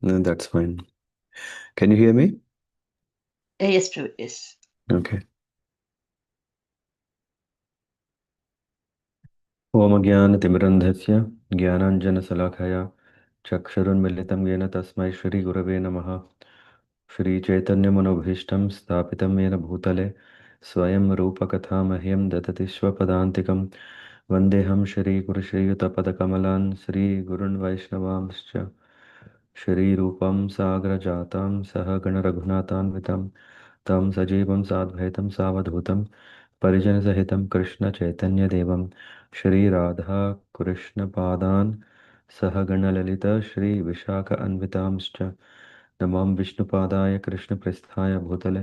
No, that's fine. Can you hear me? Yes, Prabhu, yes. Okay. ओम ज्ञानतिमिरन्धस्य ज्ञानाञ्जनशलाकया चक्षुरुन्मिलितं येन तस्मै श्रीगुरवे नमः। श्रीचैतन्यमनोभीष्टं स्थापितं येन भूतले स्वयं रूपकथा मह्यं ददति स्वपदान्तिकं। वन्देऽहं श्रीगुरुश्रीयुतपदकमलान् श्रीगुरुन् वैष्णवांश्च श्रीरूपं सागरजातं सहगणरघुनाथान्वितं तं सजीवं साद्वैतं सावधूतं परिजनसहितं कृष्णचैतन्यदेवं श्रीराधा कृष्णपादान् सहगणललिता श्रीविशाखान्वितांश्च नमां विष्णुपादाय कृष्णप्रेष्ठाय भूतले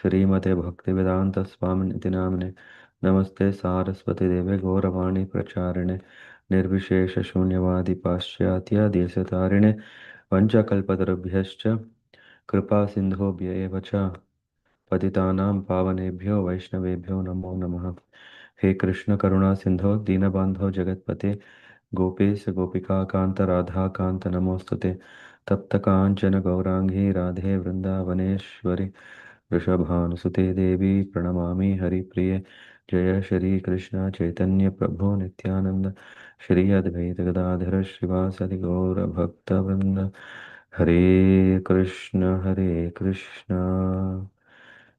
श्रीमते भक्तिवेदान्तस्वामिनिति नामिने नमस्ते सारस्वतीदेवे गौरवाणी प्रचारिणे निर्विशेषशून्यवादी पाश्चात्यादेशतारिणे वञ्चकल्पतरुभ्यश्च कृपा सिन्धुभ्य एव च पतितानां पावनेभ्यो वैष्णवेभ्यो नमो नमः। हे कृष्ण करुणा सिंधो दीनबंधो जगतपते गोपेश गोपिका कांत राधा कांत नमोस्तुते तप्त कांचन गौरांगी राधे वृंदावनेश्वरी वृषभानुसुते देवी प्रणमामि हरिप्रिये। जय श्री कृष्ण चैतन्य प्रभु नित्यानंद श्री अद्वैत गदाधर श्रीवासदि गौर भक्तवृंद। हरे Krishna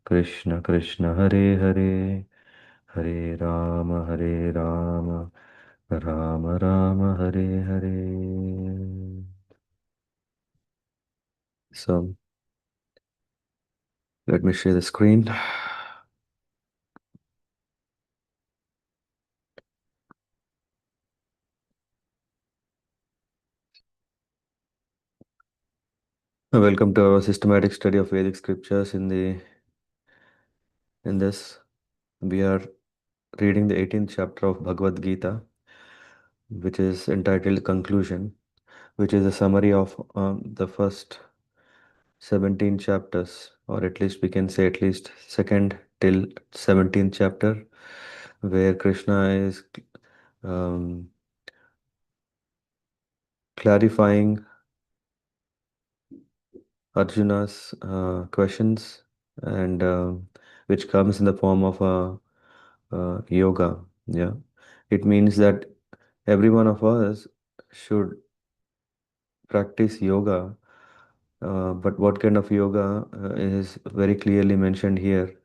Krishna Krishna Hare Hare Hare Ram Ram Ram Hare Hare. So let me share the screen. Welcome to our systematic study of Vedic scriptures. In this, we are reading the 18th chapter of Bhagavad Gita, which is entitled Conclusion, which is a summary of the first 17 chapters, or at least we can say at least second till 17th chapter, where Krishna is um, clarifying Arjuna's questions, and which comes in the form of a yoga. Yeah, it means that every one of us should practice yoga. But what kind of yoga is very clearly mentioned here,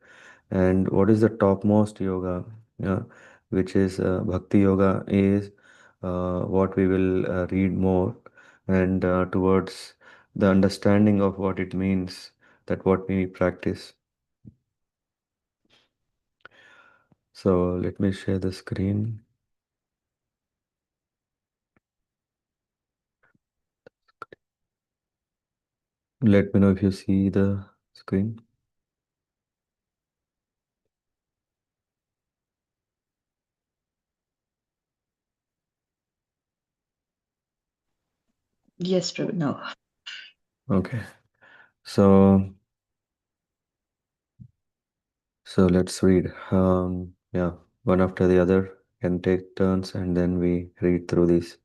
and what is the topmost yoga, yeah, which is bhakti yoga, is what we will read more, and towards the understanding of what it means, that what we practice. So let me share the screen. Let me know if you see the screen. Yes, Prabhu, no. Okay, so let's read. Yeah, one after the other, can take turns, and then we read through these.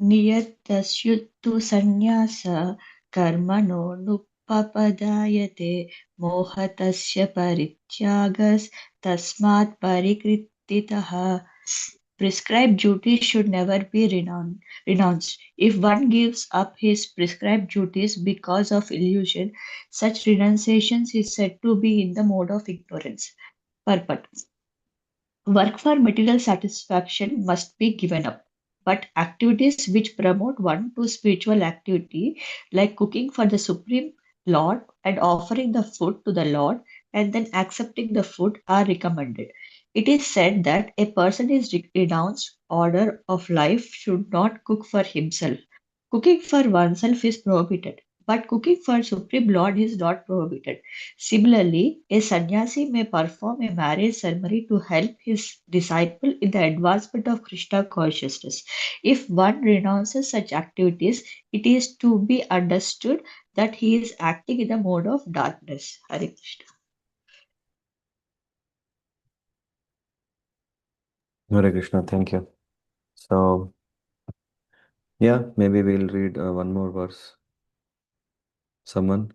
नियतस्युत्तु संन्यास कर्मणो नुपपदायते मोहतस्य परित्यागस्तस्मात् परिकृतितः. Prescribed duties should never be renounced. If one gives up his prescribed duties because of illusion, such renunciation is said to be in the mode of ignorance. Purport. Work for material satisfaction must be given up, but activities which promote one to spiritual activity, like cooking for the Supreme Lord and offering the food to the Lord and then accepting the food, are recommended. It is said that a person is renounced order of life should not cook for himself. Cooking for oneself is prohibited, but cooking for Supreme Lord is not prohibited. Similarly, a sannyasi may perform a marriage ceremony to help his disciple in the advancement of Krishna consciousness. If one renounces such activities, it is to be understood that he is acting in the mode of darkness. Hare Krishna. Hare Krishna, thank you. So, yeah, maybe we'll read one more verse. Someone?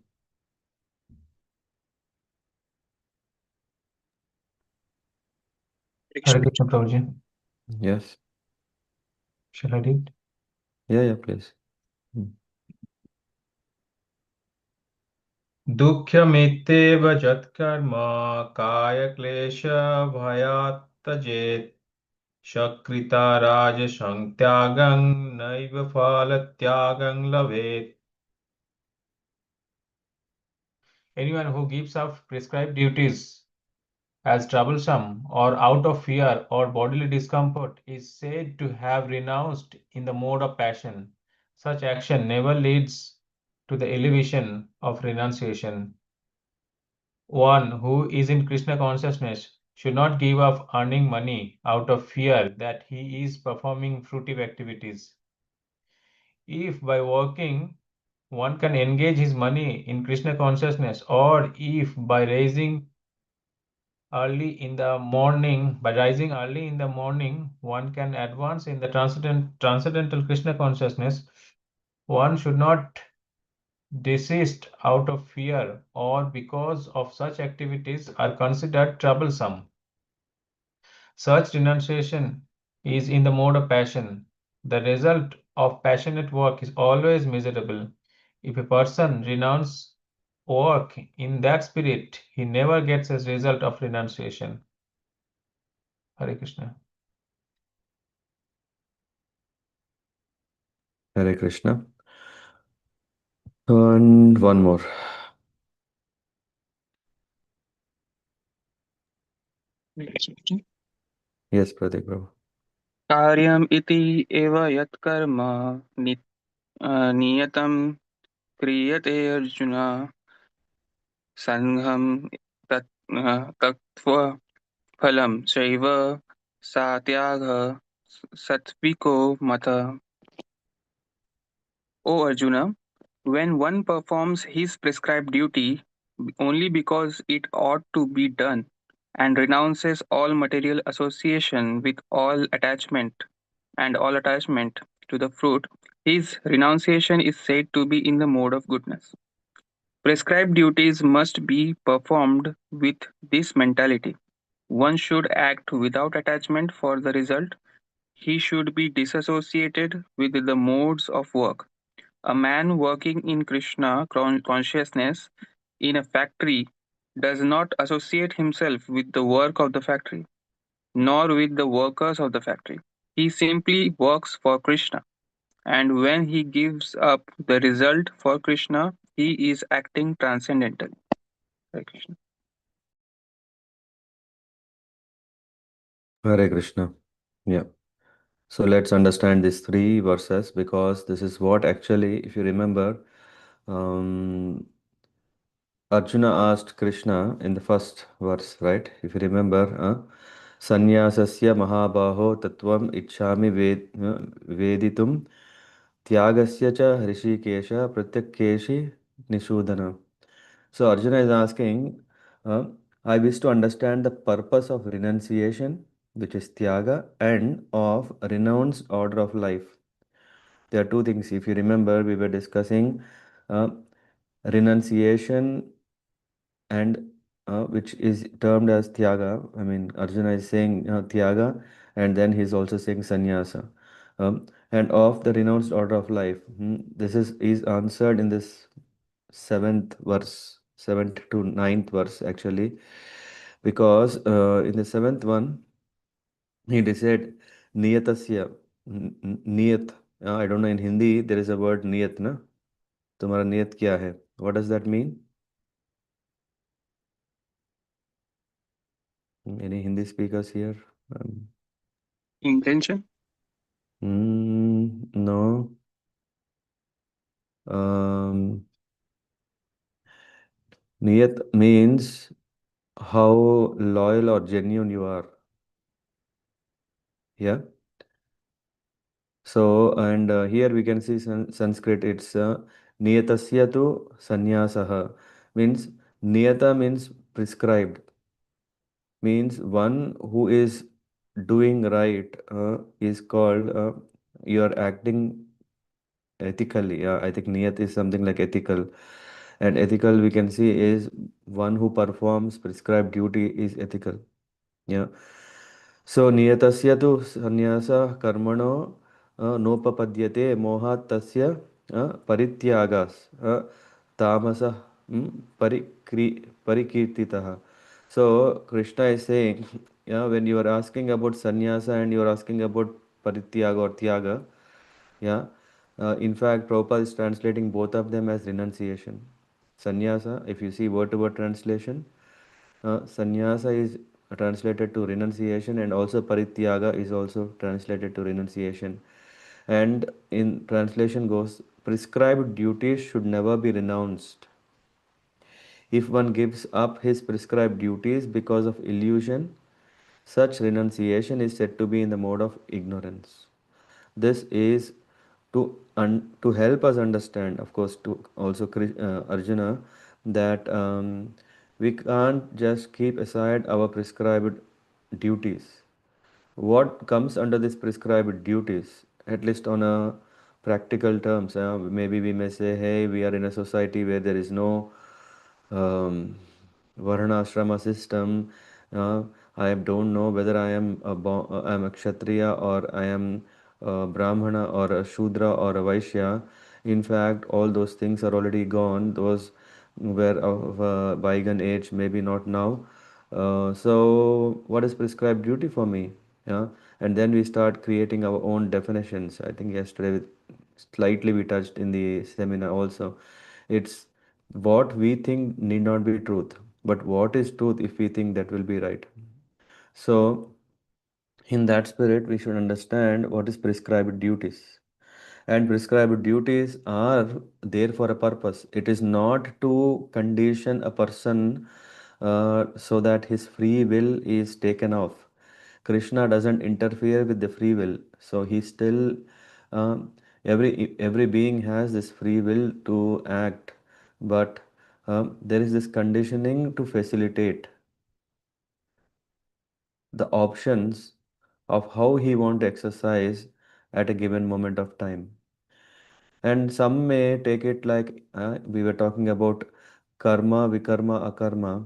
Hare Krishna Prabhuji. Yes. Shall I read? Yeah, yeah, please. Mm. दुःखमित्येव यत्कर्म कायक्लेशभयात् त्यजेत् शकृता राजसं त्यागं नैव फलत्यागं लभेत्. Anyone who gives up prescribed duties as troublesome or out of fear or bodily discomfort is said to have renounced in the mode of passion. Such action never leads to the elevation of renunciation. One who is in Krishna consciousness should not give up earning money out of fear that he is performing fruitive activities. If by working one can engage his money in Krishna consciousness, or if by rising early in the morning, one can advance in the transcendental Krishna consciousness, one should not desist out of fear or because of such activities are considered troublesome. Such renunciation is in the mode of passion. The result of passionate work is always miserable. If a person renounces work in that spirit, he never gets a result of renunciation. Hare Krishna. Hare Krishna. And one more. Yes, Pratik, bro. कार्यम् इति एव यत्कर्म नियतं क्रियते अर्जुन सङ्घं तत्त्वफलं चैव सात्यागः सात्विको मतः. O Arjuna, when one performs his prescribed duty only because it ought to be done and renounces all material association with all attachment to the fruit, his renunciation is said to be in the mode of goodness. Prescribed duties must be performed with this mentality. One should act without attachment for the result. He should be disassociated with the modes of work. A man working in Krishna consciousness in a factory does not associate himself with the work of the factory, nor with the workers of the factory. He simply works for Krishna, and when he gives up the result for Krishna, he is acting transcendentally. Hare Krishna. Hare Krishna. Yeah. So let's understand these three verses because this is what actually, if you remember, um, Arjuna asked Krishna in the first verse, right? If you remember, Sanyasasya Mahabaho Tattvam Ichhami Veditum Tyagasya cha Hrishikesha Pratyakeshi Nishudana. So Arjuna is asking, uh, I wish to understand the purpose of renunciation, which is Tyaga, and of renounced order of life. There are two things. If you remember, we were discussing uh, renunciation and which is termed as Tyaga. I mean, Arjuna is saying Tyaga, and then he's also saying Sannyasa. And of the renounced order of life. This is answered in this seventh verse, seventh to ninth verse actually, because in the seventh one he said Niyatasya, Niyat. I don't know in Hindi there is a word Niyat, na? तुम्हारा नियत क्या है? What does that mean? Any Hindi speakers here? Um, Intention? no. Um, Niyat means how loyal or genuine you are. Yeah. So, and here we can see Sanskrit, it's Niyatasya tu sanyasaha. Means Niyata means prescribed, means one who is doing right is called you're acting ethically. I think niyat is something like ethical, and ethical we can see is one who performs prescribed duty is ethical. Yeah. So niyatasya tu sannyasa karmano nopapadyate mohat tasya parityagas tamasa parikirtitaha. So Krishna is saying, yeah, when you are asking about sannyasa and you are asking about parityaga or tyaga, yeah, in fact, Prabhupada is translating both of them as renunciation. Sannyasa, if you see word to word translation, sannyasa is translated to renunciation, and also parityaga is also translated to renunciation. And in translation goes, prescribed duties should never be renounced. If one gives up his prescribed duties because of illusion, such renunciation is said to be in the mode of ignorance. This is to help us understand, of course, to also Arjuna, that we can't just keep aside our prescribed duties. What comes under this prescribed duties, at least on a practical terms, maybe we may say, hey, we are in a society where there is no um, Varna ashrama system. Uh, I don't know whether I am a Kshatriya or I am a Brahmana or a Shudra or a Vaishya. In fact, all those things are already gone. Those were of bygone age, maybe not now. So, what is prescribed duty for me? Yeah, and then we start creating our own definitions. I think yesterday, slightly we touched in the seminar also. It's what we think need not be truth, but what is truth if we think that will be right. So, in that spirit, we should understand what is prescribed duties. And prescribed duties are there for a purpose. It is not to condition a person so that his free will is taken off. Krishna doesn't interfere with the free will, so he still every being has this free will to act, but there is this conditioning to facilitate the options of how he want to exercise at a given moment of time. And some may take it like we were talking about karma, vikarma, akarma.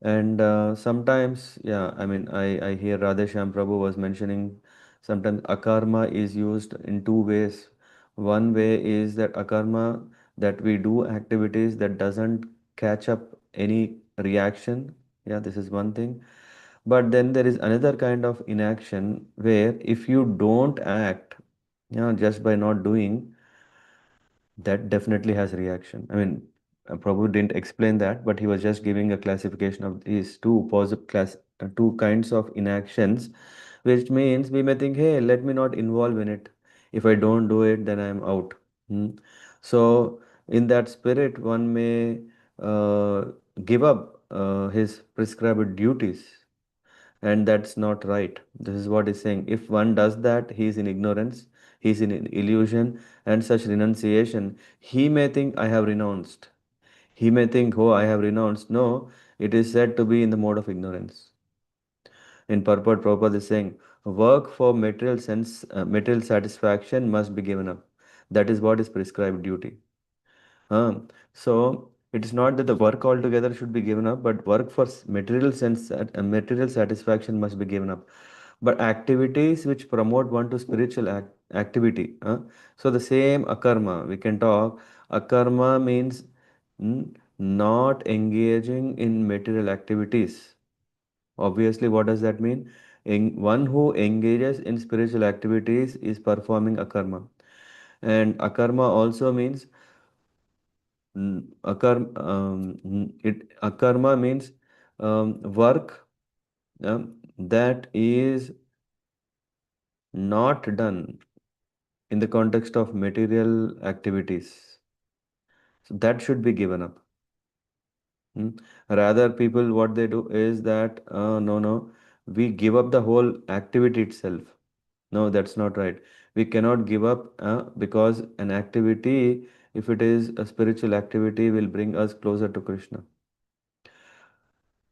And sometimes, yeah, I mean, I hear Radheshyam Prabhu was mentioning sometimes akarma is used in two ways. One way is that akarma, that we do activities that doesn't catch up any reaction. Yeah, this is one thing. But then there is another kind of inaction where if you don't act, just by not doing, that definitely has reaction. I mean, Prabhu didn't explain that, but he was just giving a classification of these two kinds of inactions, which means we may think, hey, let me not involve in it. If I don't do it, then I'm out. Hmm. So, in that spirit, one may uh, give up his prescribed duties, and that's not right. This is what he's saying. If one does that, he is in ignorance, he is in illusion, and such renunciation, he may think, I have renounced. He may think, oh, I have renounced. No, it is said to be in the mode of ignorance. In purport, Prabhupada is saying, work for material satisfaction must be given up. That is what is prescribed duty. So it is not that the work altogether should be given up, but work for material satisfaction must be given up. But activities which promote one to spiritual activity. So the same akarma we can talk. Akarma means not engaging in material activities. Obviously, what does that mean? One who engages in spiritual activities is performing akarma. And akarma also means akarma means work that is not done in the context of material activities. So that should be given up. Hmm. Rather, people what they do is that no, we give up the whole activity itself. No, that's not right. We cannot give up because an activity, if it is a spiritual activity, will bring us closer to Krishna.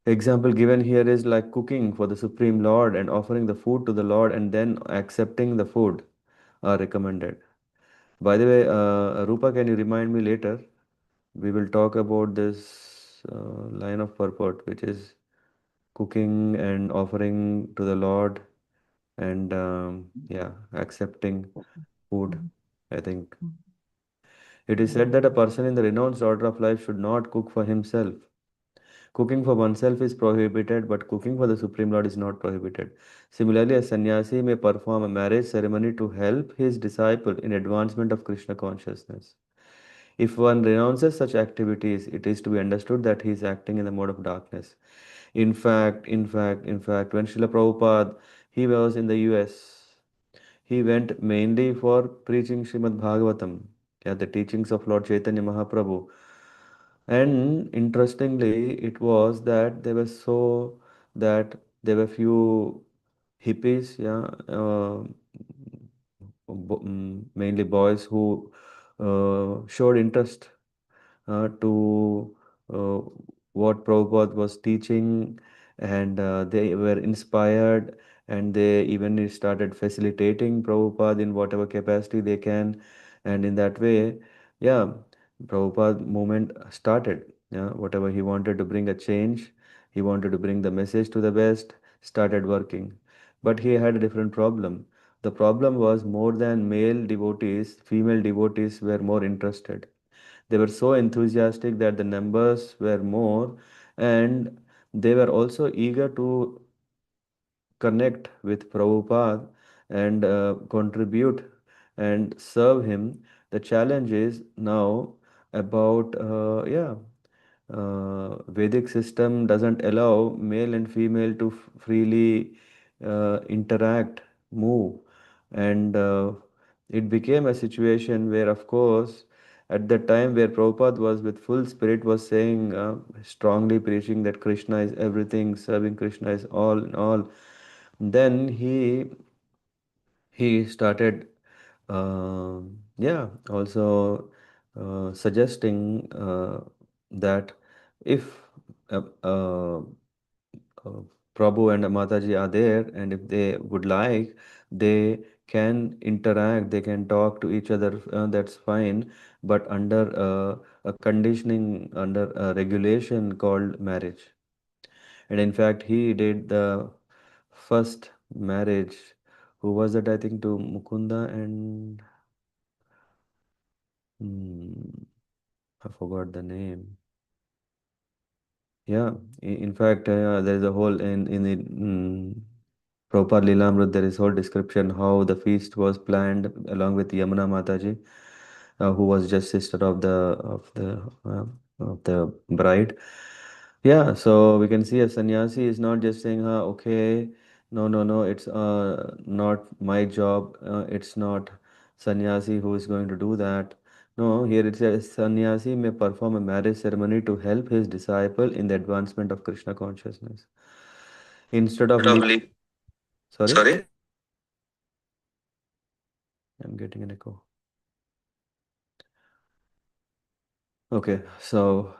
Example given here is like cooking for the Supreme Lord and offering the food to the Lord and then accepting the food are recommended. By the way, Rupa, can you remind me later? We will talk about this line of purport, which is cooking and offering to the Lord and yeah, accepting food. I think it is said that a person in the renounced order of life should not cook for himself. Cooking for oneself is prohibited, but cooking for the Supreme Lord is not prohibited. Similarly, a sannyasi may perform a marriage ceremony to help his disciple in advancement of Krishna consciousness. If one renounces such activities, it is to be understood that he is acting in the mode of darkness. In fact, when Srila Prabhupada, he was in the US, he went mainly for preaching Srimad Bhagavatam, yeah, the teachings of Lord Chaitanya Mahaprabhu. And interestingly, it was that there were few hippies, yeah, mainly boys who showed interest to uh, what Prabhupada was teaching, and they were inspired, and they even started facilitating Prabhupada in whatever capacity they can, and in that way, yeah, Prabhupada movement started. Yeah, whatever he wanted to bring a change, he wanted to bring the message to the West, started working, but he had a different problem. The problem was more than male devotees, female devotees were more interested. They were so enthusiastic that the numbers were more, and they were also eager to connect with Prabhupada and contribute and serve him. The challenge is now about, Vedic system doesn't allow male and female to freely interact, move, and it became a situation where, of course, at the time where Prabhupada was with full spirit, was saying, strongly preaching that Krishna is everything, serving Krishna is all in all. Then he started, yeah, also suggesting that if uh, uh, uh, Prabhu and Mataji are there, and if they would like, they can interact, they can talk to each other, that's fine, but under a conditioning, under a regulation called marriage. And in fact, he did the first marriage. Who was that? I think to Mukunda and I forgot the name. Yeah, in fact, there is a whole in the Prabhupada Lilamrut, there is whole description how the feast was planned along with Yamuna Mataji, who was just sister of the bride. Yeah, so we can see a sannyasi is not just saying, okay, no, no, no, it's not my job, it's not sannyasi who is going to do that. No, here it says sannyasi may perform a marriage ceremony to help his disciple in the advancement of Krishna consciousness. Instead of sorry, Sorry? I'm getting an echo. Okay, so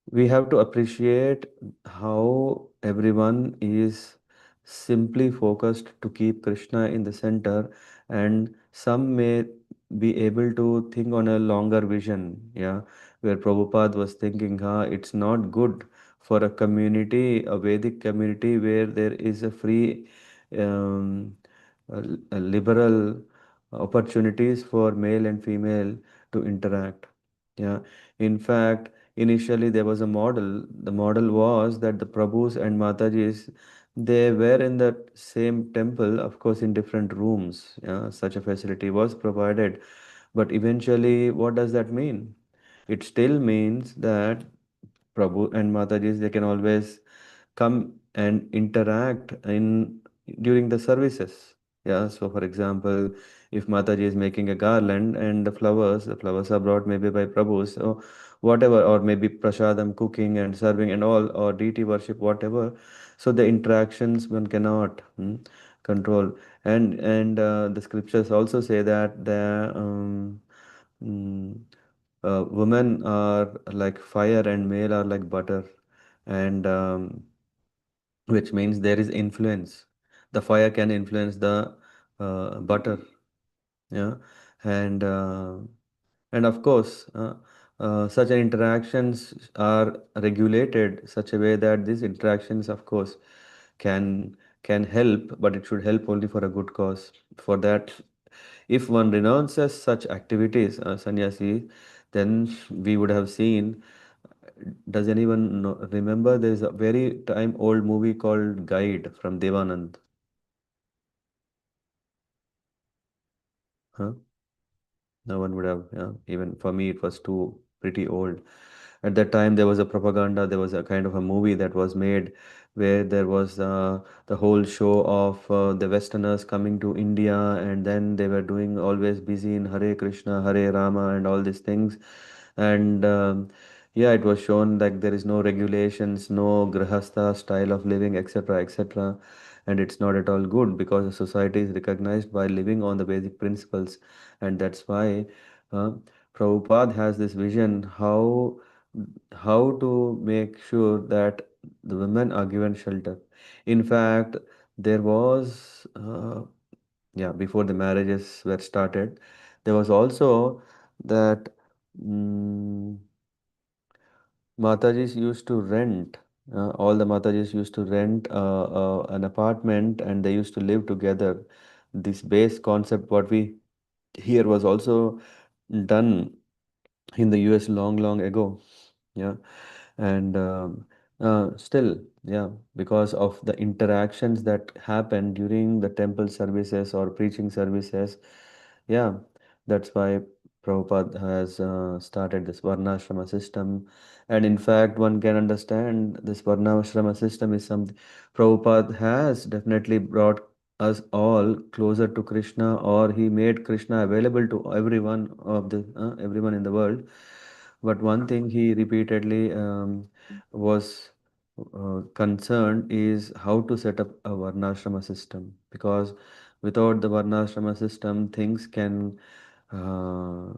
we have to appreciate how everyone is simply focused to keep Krishna in the center, and some may be able to think on a longer vision, yeah, where Prabhupada was thinking, it's not good for a community, a Vedic community, where there is a free, um, a liberal opportunities for male and female to interact. Yeah, in fact, initially there was a model. The model was that the Prabhus and Matajis, they were in the same temple, of course, in different rooms. Yeah, such a facility was provided. But eventually, what does that mean? It still means that Prabhu and Matajis, they can always come and interact in during the services. Yeah, so for example, if Mataji is making a garland and the flowers are brought maybe by Prabhu, so whatever, or maybe prasadam cooking and serving and all, or deity worship, whatever. So the interactions one cannot control, and the scriptures also say that the mm, women are like fire and male are like butter. and which means there is influence. The fire can influence the butter, yeah, and and of course, such interactions are regulated such a way that these interactions, of course, can can help, but it should help only for a good cause. For that, if one renounces such activities, sannyasi, then we would have seen. Does anyone remember? There is a very time old movie called Guide from Devanand. Huh? No one would have. Yeah. Even for me, it was too pretty old. At that time, there was a propaganda. There was a kind of a movie that was made where there was the whole show of the Westerners coming to India, and then they were doing always busy in Hare Krishna, Hare Rama, and all these things. And yeah, it was shown like there is no regulations, no grahastha style of living, etc., etc. And it's not at all good because the society is recognized by living on the basic principles, and that's why uh, Prabhupada has this vision how to make sure that the women are given shelter. In fact, there was yeah, before the marriages were started, there was also that mm Matajis used to rent. All the Matajis used to rent an apartment and they used to live together. This base concept, what we hear, was also done in the US long, long ago. Yeah, and still, yeah, because of the interactions that happen during the temple services or preaching services, yeah, that's why Prabhupada has started this Varnashrama system. And in fact, one can understand this Varnashrama system is something Prabhupada has definitely brought us all closer to Krishna, or he made Krishna available to everyone in the world. But one thing he repeatedly was concerned is how to set up a Varnashrama system, because without the Varnashrama system, things can uh,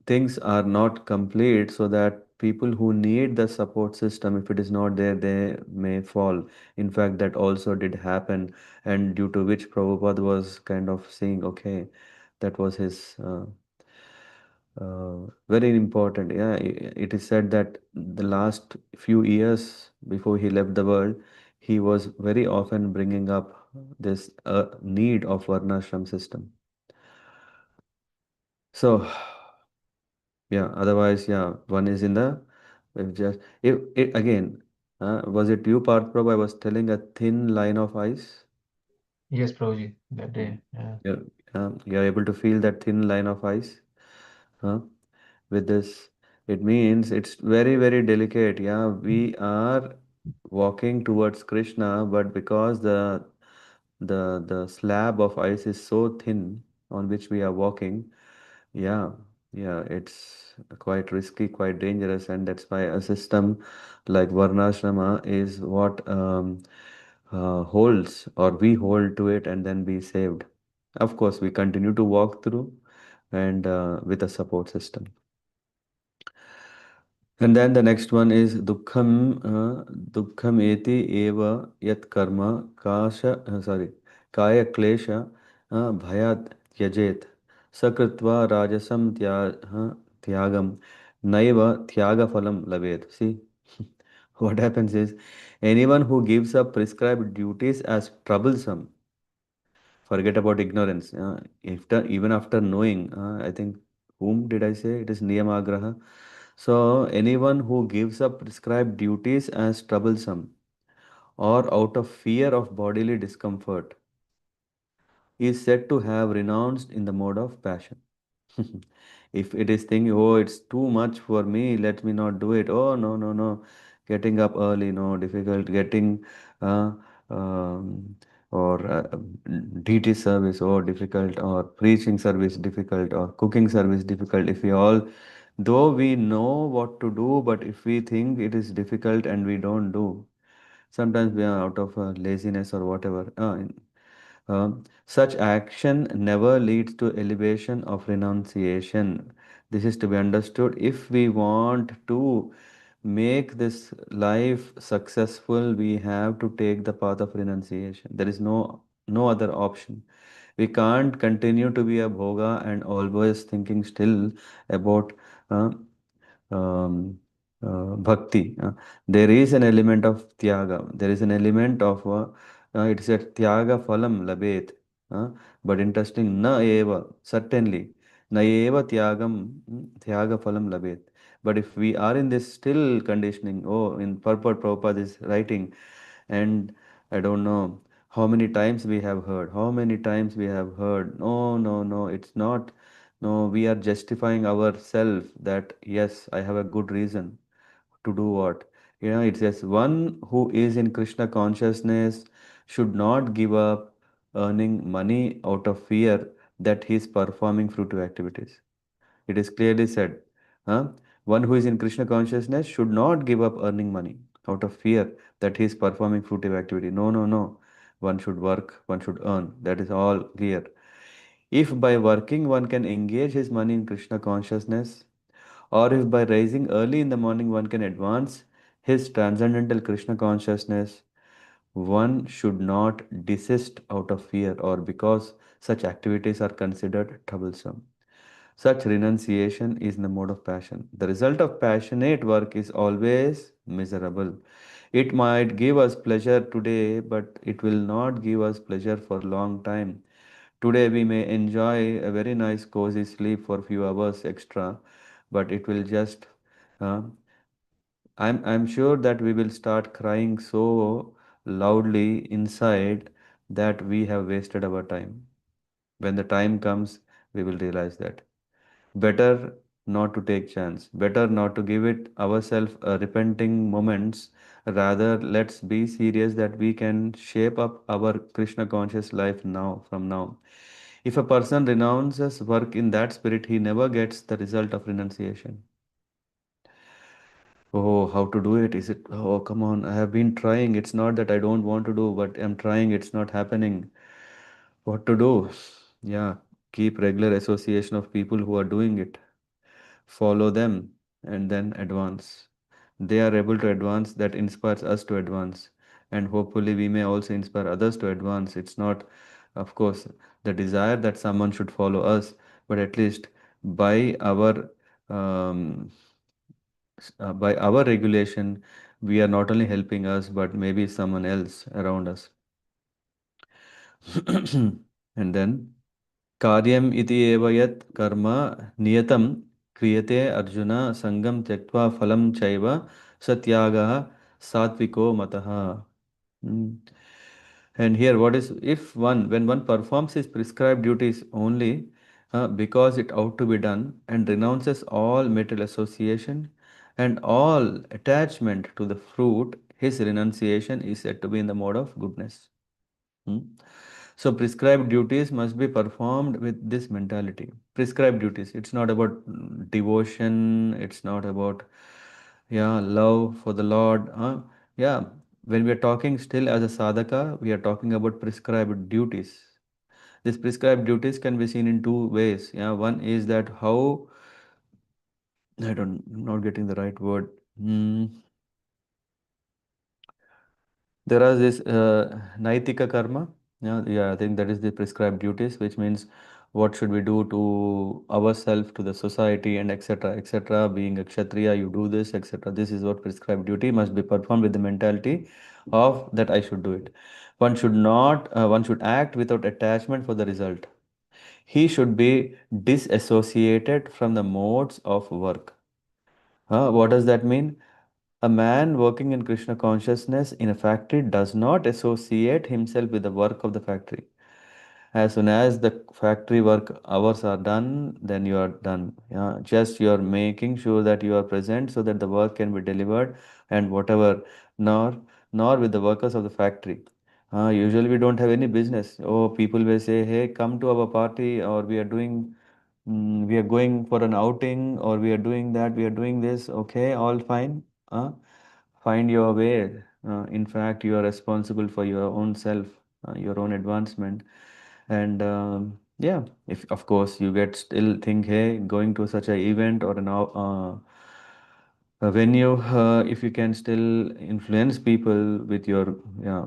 things are not complete, so that people who need the support system, if it is not there, they may fall. In fact, that also did happen, and due to which Prabhupada was kind of saying, okay, that was his very important. Yeah, it is said that the last few years before he left the world, he was very often bringing up this need of Varnashram system. So, yeah, otherwise, yeah, one is in the if just if it again, was it you, Parth Prabhu? I was telling a thin line of ice. Yes, Prabhuji, that Mm. day. Yeah. You're, you're able to feel that thin line of ice, huh? With this, it means it's very, very delicate. Yeah, we are walking towards Krishna, but because the slab of ice is so thin on which we are walking, yeah, yeah, it's quite risky, quite dangerous, and that's why a system like Varnashrama is what holds, or we hold to it and then be saved. Of course, we continue to walk through and with a support system. And then the next one is dukkham eti eva yat karma kaya klesha bhayat tyajet sakritva rajasam tyagam naiva tyaga phalam labet. See, what happens is anyone who gives up prescribed duties as troublesome, forget about ignorance. Even after knowing, I think, whom did I say? It is niyamagraha. So, anyone who gives up prescribed duties as troublesome or out of fear of bodily discomfort is said to have renounced in the mode of passion. If it is thinking, oh, it's too much for me, let me not do it. Oh, no, no, no. Getting up early, no, difficult. Getting uh, um, or DT service, oh, difficult. Or preaching service, difficult. Or cooking service, difficult. If we all, though we know what to do, but if we think it is difficult and we don't do, sometimes we are out of laziness or whatever. Such action never leads to elevation of renunciation. This is to be understood. If we want to make this life successful, we have to take the path of renunciation. There is no other option. We can't continue to be a bhoga and always thinking still about uh, um, bhakti. There is an element of tyaga. There is an element of it's a tyaga phalam labet. Uh, but interesting, na eva, certainly, na eva tyaga phalam labet. But if we are in this still conditioning, oh, in purport Prabhupada is writing, and I don't know how many times we have heard, how many times we have heard, no, no, no, it's not. No, we are justifying ourselves that yes, I have a good reason to do what. It says one who is in Krishna consciousness should not give up earning money out of fear that he is performing fruitive activities. It is clearly said, huh? One who is in Krishna consciousness should not give up earning money out of fear that he is performing fruitive activity. No, no, no. One should work, one should earn. That is all clear. If by working one can engage his money in Krishna consciousness, or if by rising early in the morning one can advance his transcendental Krishna consciousness, one should not desist out of fear or because such activities are considered troublesome. Such renunciation is the mode of passion. The result of passionate work is always miserable. It might give us pleasure today, but it will not give us pleasure for a long time. Today we may enjoy a very nice cozy sleep for a few hours extra, but it will just uh, I'm sure that we will start crying so loudly inside that we have wasted our time. When the time comes, we will realize that. Better not to take chance. Better not to give it ourselves repenting moments. Rather, let's be serious that we can shape up our Krishna conscious life now, from now. If a person renounces work in that spirit, he never gets the result of renunciation. Oh, how to do it? Is it? Oh, come on. I have been trying. It's not that I don't want to do, but I'm trying. It's not happening. What to do? Yeah, keep regular association of people who are doing it. Follow them and then advance. They are able to advance, that inspires us to advance. And hopefully, we may also inspire others to advance. It's not, of course, the desire that someone should follow us, but at least by um, by our regulation, we are not only helping us, but maybe someone else around us. And then कार्यम इति एव यत् कर्म नियतं क्रियते अर्जुन संगम त्यक्त्वा फलं चैव स त्यागः सात्विको मतः. Mm. And here, what is if when one performs his prescribed duties only because it ought to be done and renounces all material association and all attachment to the fruit, his renunciation is said to be in the mode of goodness. Hmm? So prescribed duties must be performed with this mentality. Prescribed duties. It's not about devotion. It's not about love for the Lord. Yeah, when we are talking still as a sadhaka, we are talking about prescribed duties. These prescribed duties can be seen in two ways. Yeah, one is that how not getting the right word. Hmm. There are this naitika karma. Yeah, I think that is the prescribed duties, which means what should we do to ourselves, to the society, and etc. etc. Being a kshatriya, you do this, etc. This is what prescribed duty must be performed with the mentality of that I should do it. One should act without attachment for the result. He should be disassociated from the modes of work. What does that mean? A man working in Krishna consciousness in a factory does not associate himself with the work of the factory. As soon as the factory work hours are done, then you are done. Yeah, just you are making sure that you are present so that the work can be delivered and whatever, nor with the workers of the factory. Usually we don't have any business. Oh, people will say, hey, come to our party, or we are going for an outing, or we are doing that, we are doing this. Okay, all fine. Uh, Find your way. In fact, you are responsible for your own self, your own advancement. And Yeah, if of course you get still think, hey, going to such a event or a venue, if you can still influence people with your, yeah,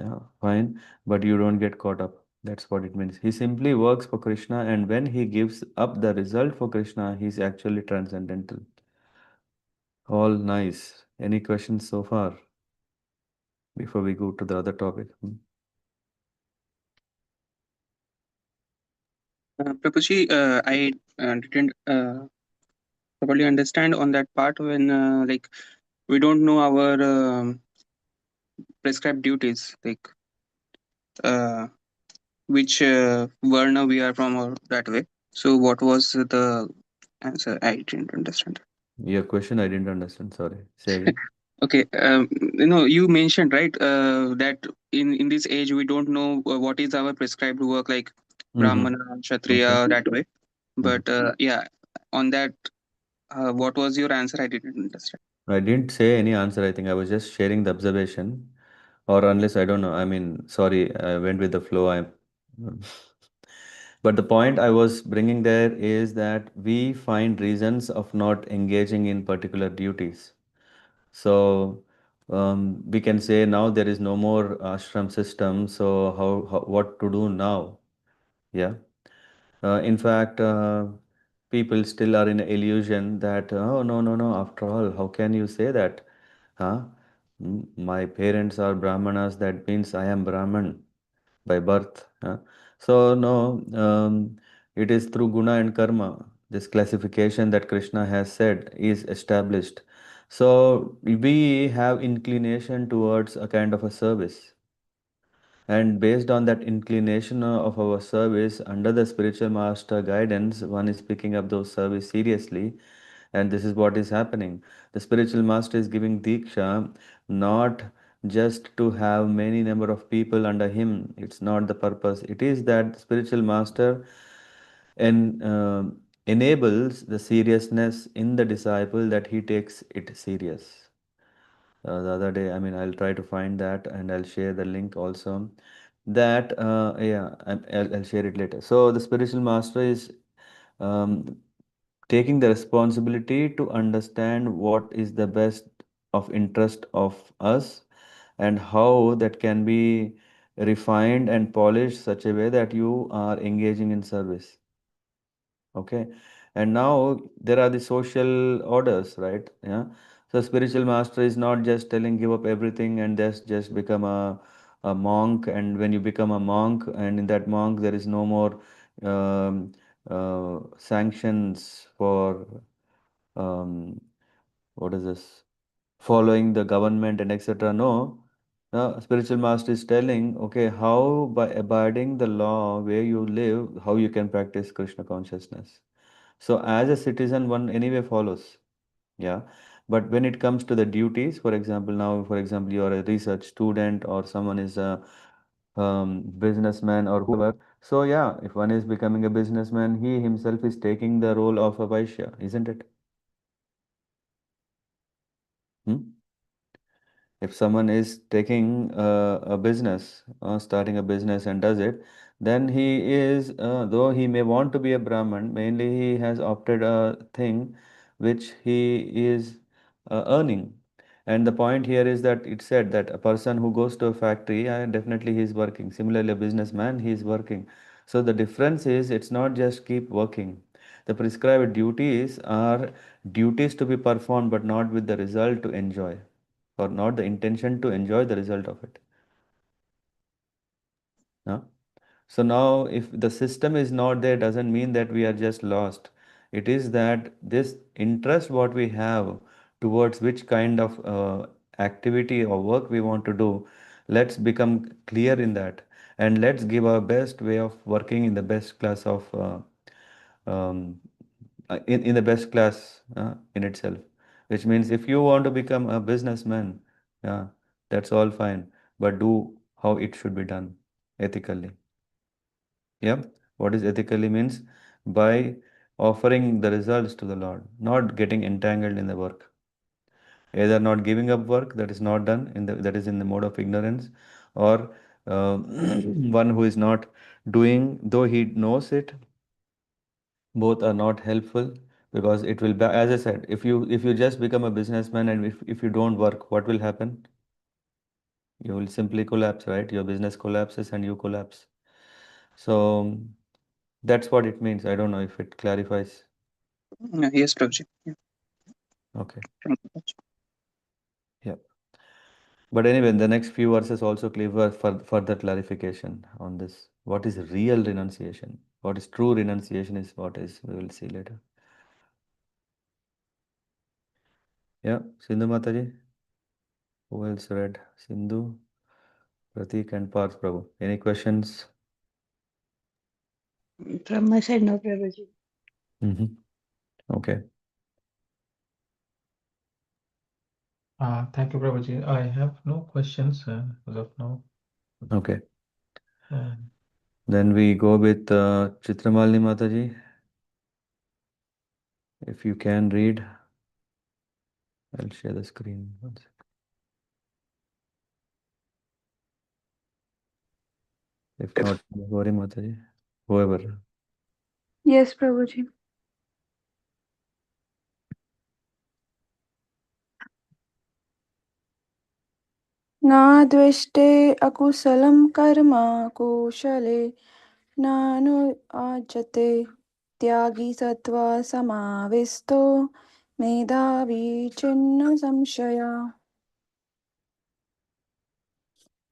yeah, fine, but you don't get caught up. That's what it means. He simply works for Krishna, and when he gives up the result for Krishna, he's actually transcendental. All nice. Any questions so far before we go to the other topic? Hmm? Prabhuji, I didn't properly understand on that part when like we don't know our prescribed duties, like uh, which varna we are from or that way. So what was the answer? I didn't understand. Your question I didn't understand. Sorry. Say again. Okay, you mentioned right that in this age we don't know what is our prescribed work, like Mm-hmm. brahmana, Okay. kshatriya, that way. Mm-hmm. But yeah, on that, what was your answer? I didn't understand. I didn't say any answer. I think I was just sharing the observation, or unless I don't know. I mean, sorry, I went with the flow. I, but the point I was bringing there is that we find reasons of not engaging in particular duties. So we can say now there is no more ashram system. So how what to do now? Yeah. In fact, people still are in illusion that, oh, no, no, no, after all, how can you say that? Huh? My parents are Brahmanas, that means I am Brahman by birth. Huh? So, no, it is through guna and karma. This classification that Krishna has said is established. So, we have inclination towards a kind of a service, and based on that inclination of our service under the spiritual master guidance, one is picking up those service seriously. And this is what is happening. The spiritual master is giving Diksha not just to have many number of people under him. It's not the purpose. It is that spiritual master enables the seriousness in the disciple, that he takes it serious. The other day, I mean, I'll try to find that and I'll share the link also. That, yeah, I'll share it later. So the spiritual master is um, taking the responsibility to understand what is the best of interest of us, and how that can be refined and polished such a way that you are engaging in service. Okay. And now there are the social orders, right? Yeah. So spiritual master is not just telling give up everything and just become a monk. And when you become a monk, and in that monk there is no more um, sanctions for um, what is this? Following the government and etc. No. Spiritual master is telling, okay, how by abiding the law where you live, how you can practice Krishna consciousness. So as a citizen, one anyway follows. Yeah. But when it comes to the duties, for example, now, for example, you are a research student or someone is a businessman or whoever. So yeah, if one is becoming a businessman, he himself is taking the role of a Vaishya, isn't it? Hmm? If someone is taking a business, starting a business and does it, then he is, though he may want to be a Brahman, mainly he has opted a thing which he is earning. And the point here is that it said that a person who goes to a factory, definitely he is working. Similarly, a businessman, he is working. So the difference is it's not just keep working. The prescribed duties are duties to be performed, but not with the result to enjoy, or not the intention to enjoy the result of it. Huh? So now, if the system is not there, doesn't mean that we are just lost. It is that this interest, what we have towards which kind of activity or work we want to do, let's become clear in that, and let's give our best way of working in the best class of um, in the best class in itself. Which means if you want to become a businessman, yeah, that's all fine, but do how it should be done ethically. Yeah, what is ethically means by offering the results to the Lord, not getting entangled in the work. Either not giving up work that is not done in the that is in the mode of ignorance, or one who is not doing, though he knows it, both are not helpful, because it will be, as I said, if you just become a businessman and if you don't work, what will happen? You will simply collapse, right? Your business collapses and you collapse. So that's what it means. I don't know if it clarifies. Yes, Prabhuji. Yeah, Okay. thank you. Yeah. But anyway, the next few verses also clear for further clarification on this. What is real renunciation? What is true renunciation is what is, we will see later. Yeah, Sindhu Mataji. Who else read? Sindhu, Pratik, and Parth Prabhu. Any questions? From my side, no, Prabhuji. Mm-hmm. Okay. Thank you, Prabhuji. I have no questions as of now. Okay. Um, Then we go with Chitramalini Mataji. If you can read, I'll share the screen. One second. If not, Gauri Mataji, whoever. Yes, Prabhuji. न द्वेष्टे अकुशलं कर्म कुशले नानु आचते त्यागी सत्त्वा समाविष्टो मेधावी चिन्न संशया.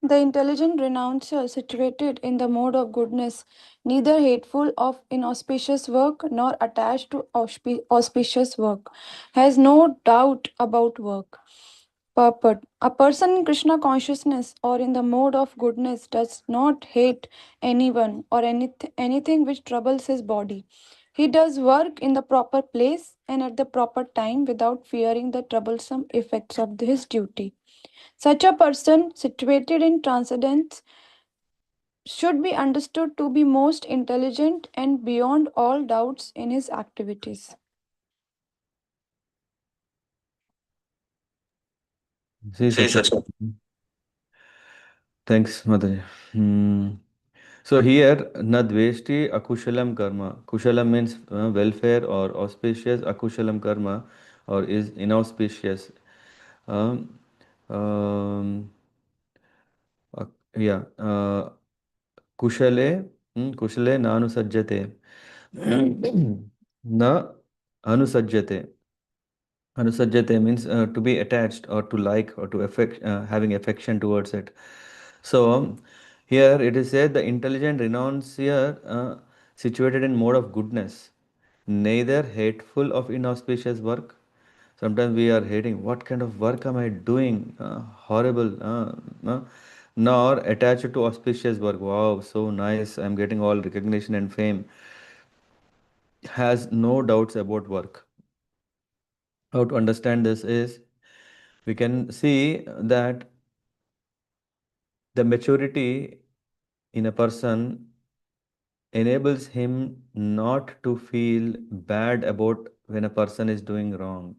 The intelligent renouncer, situated in the mode of goodness, neither hateful of inauspicious work nor attached to auspicious work, has no doubt about work. Purport. A person in Krishna consciousness or in the mode of goodness does not hate anyone or anything which troubles his body. He does work in the proper place and at the proper time without fearing the troublesome effects of his duty. Such a person, situated in transcendence, should be understood to be most intelligent and beyond all doubts in his activities. See, such a. Thanks, Mataji. So here, Nadveshti Akushalam Karma. Kushalam means welfare or auspicious. Akushalam Karma or is inauspicious. Um, um, yeah. Kushale, Kushale na anusajjate. Na anusajjate. Anusajjate means to be attached or to like or to having affection towards it. So here it is said the intelligent renuncier situated in mode of goodness, neither hateful of inauspicious work. Sometimes we are hating, what kind of work am I doing? Horrible. Nor attached to auspicious work. Wow, so nice. I'm getting all recognition and fame. Has no doubts about work. How to understand this is we can see that the maturity in a person enables him not to feel bad about when a person is doing wrong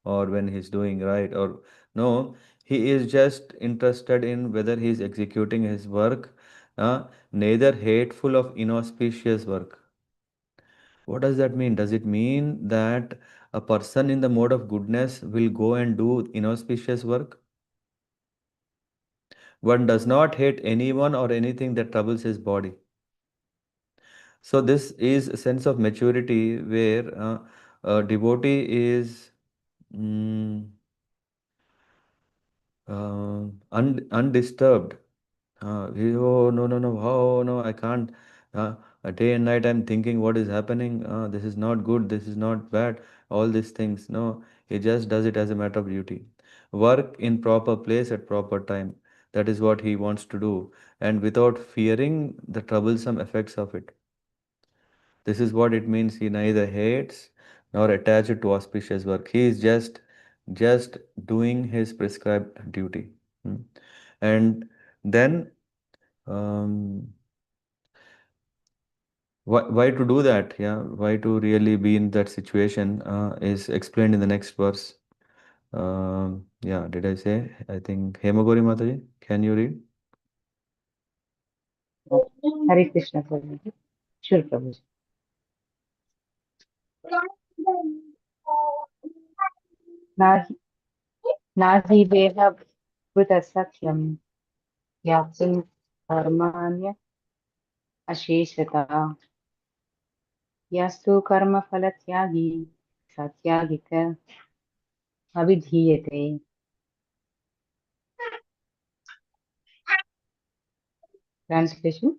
or when he's doing right, or no, he is just interested in whether he is executing his work, neither hateful of inauspicious work. What does that mean? Does it mean that a person in the mode of goodness will go and do inauspicious work? One does not hate anyone or anything that troubles his body. So this is a sense of maturity where a devotee is mm, undisturbed. Oh, no, no, no, oh, no, I can't. Day and night I'm thinking what is happening. This is not good, this is not bad, all these things. No, he just does it as a matter of duty. Work in proper place at proper time. That is what he wants to do, and without fearing the troublesome effects of it. This is what it means. He neither hates nor attached to auspicious work. He is just doing his prescribed duty. Hmm. And then um, why to do that? Yeah, why to really be in that situation is explained in the next verse. Yeah, did I say? I think Hemagori Mataji, can you read? Hare Krishna, Prabhuji. Sure, Prabhuji. Nahi nahi deha bhutasakyam yaptum karmanya asheshata yastu karma phalatyagi satyagita abhidhiyate. Translation.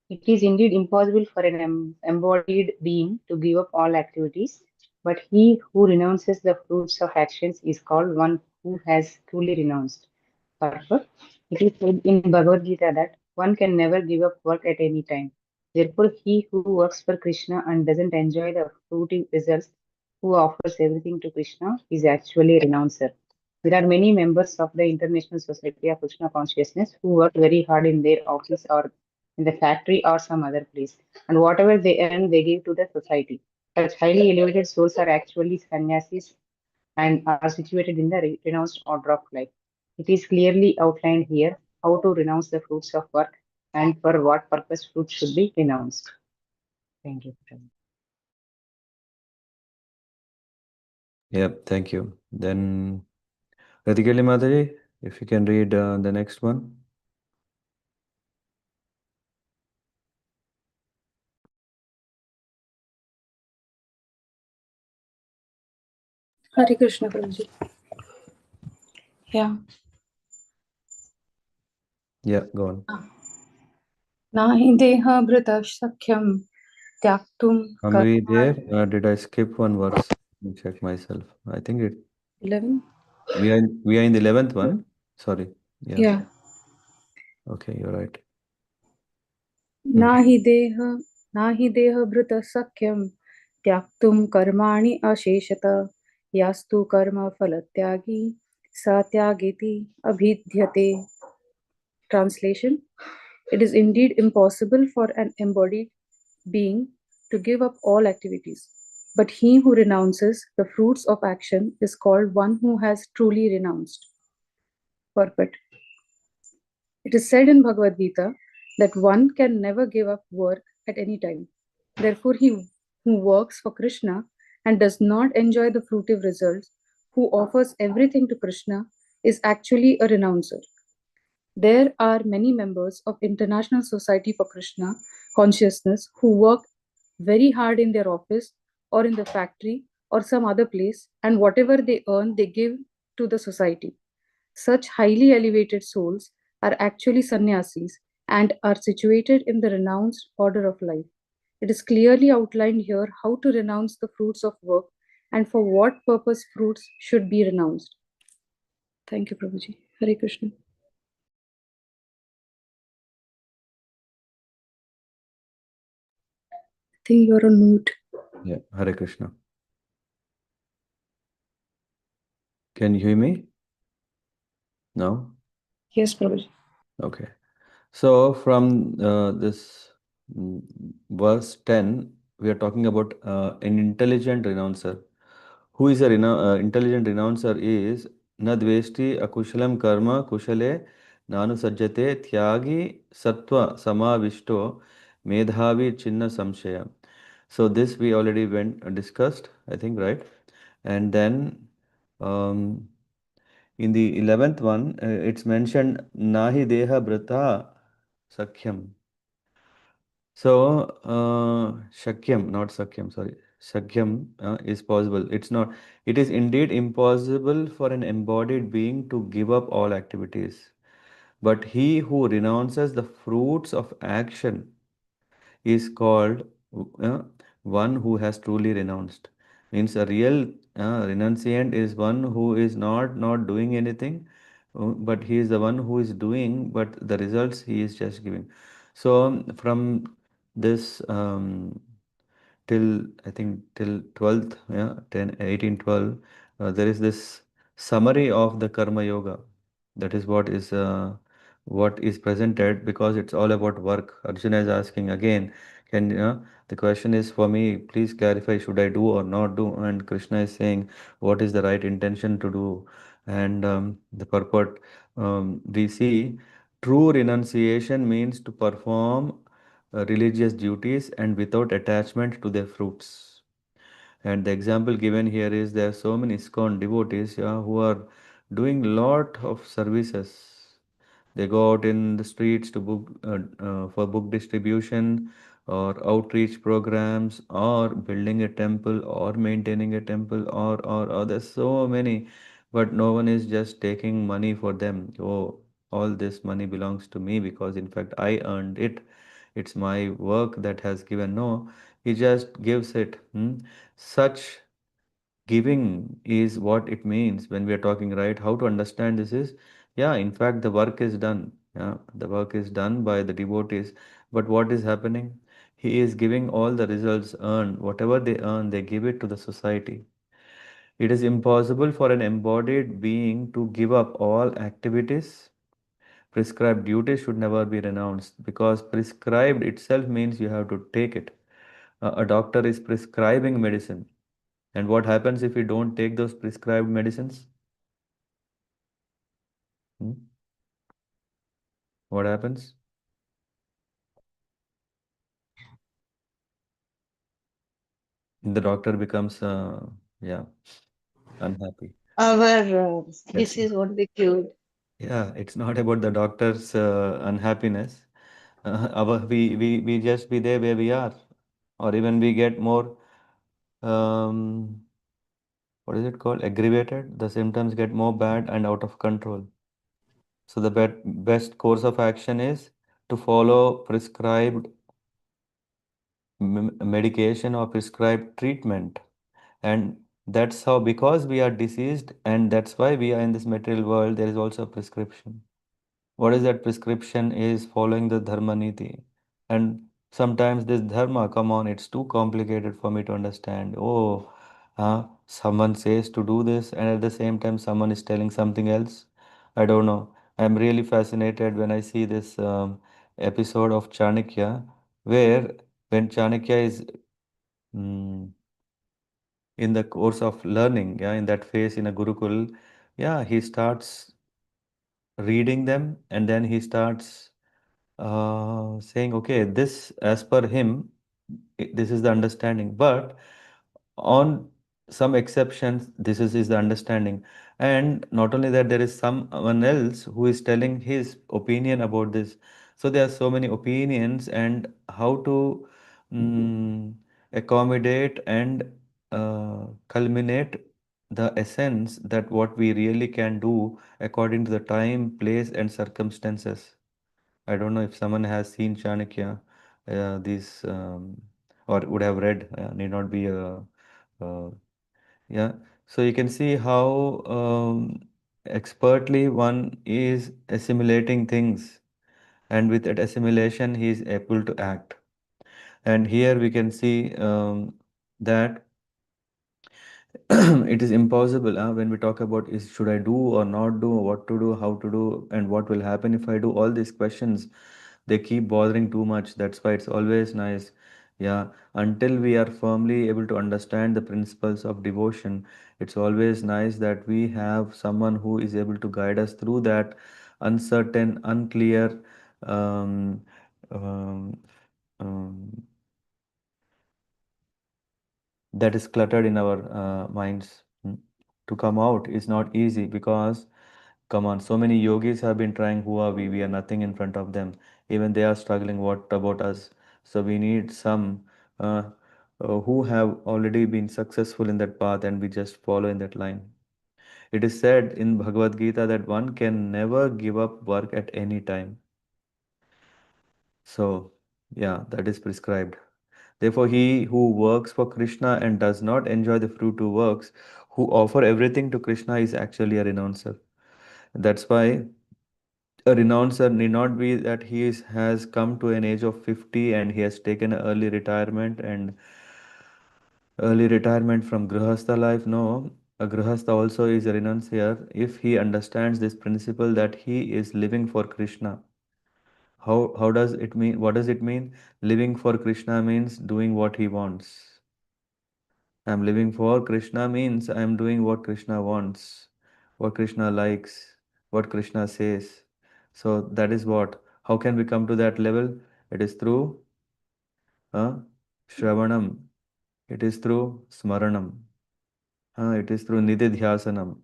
It is indeed impossible for an embodied being to give up all activities, but he who renounces the fruits of actions is called one who has truly renounced. Purport. It is said in Bhagavad Gita that one can never give up work at any time. Therefore, he who works for Krishna and doesn't enjoy the fruitive results, who offers everything to Krishna, is actually a renouncer. There are many members of the International Society of Krishna Consciousness who work very hard in their office or in the factory or some other place, and whatever they earn, they give to the society. Such highly elevated souls are actually sannyasis and are situated in the renounced order of life. It is clearly outlined here how to renounce the fruits of work and for what purpose fruits should be renounced. Thank you. Yep, thank you. Then, Radhikali Mataji, if you can read the next one. Hare Krishna, Prabhuji. Yeah. Yeah, go on. Nahi deha bhrita sakyam tyaktum Are we there? Did I skip one verse? Let me check myself. I think 11. we are in the 11th one. Sorry. Yeah. Yeah. Okay, you're right. Nahi deha nahi deha bhrita sakyam tyaktum karmani asheshata yastu karma phalatyagi satyagiti abhidhyate. Translation. It is indeed impossible for an embodied being to give up all activities, but he who renounces the fruits of action is called one who has truly renounced. Purport. It is said in Bhagavad Gita that one can never give up work at any time. Therefore, he who works for Krishna and does not enjoy the fruitive results, who offers everything to Krishna, is actually a renouncer. There are many members of International Society for Krishna Consciousness who work very hard in their office or in the factory or some other place, and whatever they earn, they give to the society. Such highly elevated souls are actually sannyasis and are situated in the renounced order of life. It is clearly outlined here how to renounce the fruits of work and for what purpose fruits should be renounced. Thank you, Prabhuji. Hare Krishna. I think you're on mute. Yeah, Hare Krishna. Can you hear me? No? Yes, Prabhuji. Okay. So from this verse 10, we are talking about an intelligent renouncer. Who is a intelligent renouncer is Nadvesti akushalam karma kushale nanu sajjate tyagi sattva samavishto medhavi chinna samshaya. So this we already went discussed, I think, right? And then um, in the 11th one, it's mentioned Nahi Deha Brata Sakyam. So, Shakyam, not Sakyam, sorry. Sakyam is possible. It's not, it is indeed impossible for an embodied being to give up all activities. But he who renounces the fruits of action is called uh, one who has truly renounced. Means a real renunciant is one who is not doing anything, but he is the one who is doing, but the results he is just giving. So from this till I think till 12th, yeah, 10, 18, 12, there is this summary of the Karma Yoga. That is what is presented because it's all about work. Arjuna is asking again, can the question is for me, please clarify, should I do or not do? And Krishna is saying, what is the right intention to do? And the purport we see True renunciation means to perform religious duties and without attachment to their fruits. And the example given here is there are so many ISKCON devotees, yeah, who are doing lot of services. They go out in the streets to for book distribution or outreach programs or building a temple or maintaining a temple or there's so many, but no one is just taking money for them. Oh, all this money belongs to me because in fact I earned it. It's my work that has given. No, he just gives it. Such giving is what it means when we are talking, right? How to understand this is, yeah, in fact, the work is done. Yeah, the work is done by the devotees. But what is happening? He is giving all the results earned. Whatever they earn, they give it to the society. It is impossible for an embodied being to give up all activities. Prescribed duties should never be renounced because prescribed itself means you have to take it. A doctor is prescribing medicine. And what happens if we don't take those prescribed medicines? Hmm? What happens? The doctor becomes, yeah, unhappy. Our That's, disease won't be cured. yeah, it's not about the doctor's unhappiness. We just be there where we are, or even we get more, um, what is it called? Aggravated. The symptoms get more bad and out of control. So the best course of action is to follow prescribed medication or prescribed treatment. And that's how, because we are diseased, and that's why we are in this material world, there is also a prescription. What is that prescription? Is following the dharma niti. And sometimes this dharma, come on, it's too complicated for me to understand. Oh, someone says to do this, and at the same time, someone is telling something else. I don't know. I'm really fascinated when I see this episode of Chanakya, where when Chanakya is mm, in the course of learning, yeah, in that phase in a Gurukul, yeah, he starts reading them and then he starts saying, okay, this as per him, this is the understanding. But on some exceptions, is the understanding. And not only that, there is someone else who is telling his opinion about this. So there are so many opinions, and how to mm, accommodate and culminate the essence that what we really can do according to the time, place, and circumstances. I don't know if someone has seen Chanakya, these or would have read, need not be uh, yeah. So you can see how expertly one is assimilating things, and with that assimilation, he is able to act. And here we can see that it is impossible when we talk about is should I do or not do, what to do, how to do, and what will happen if I do. All these questions, they keep bothering too much. That's why it's always nice, yeah, until we are firmly able to understand the principles of devotion, it's always nice that we have someone who is able to guide us through that uncertain, unclear, um, um, um, that is cluttered in our minds. To come out is not easy because, come on, so many yogis have been trying. Who are we? We are nothing in front of them. Even they are struggling. What about us? So we need some who have already been successful in that path, and we just follow in that line. It is said in Bhagavad Gita that one can never give up work at any time. So, yeah, that is prescribed. Therefore, he who works for Krishna and does not enjoy the fruit who works, who offer everything to Krishna, is actually a renouncer. That's why a renouncer need not be that has come to an age of 50 and he has taken early retirement and early retirement from Grihastha life. No, a Grihastha also is a renuncier if he understands this principle that he is living for Krishna. How does it mean? What does it mean? Living for Krishna means doing what he wants. I'm living for Krishna means I'm doing what Krishna wants, what Krishna likes, what Krishna says. So that is what. How can we come to that level? It is through Shravanam. It is through Smaranam. It is through Nididhyasanam.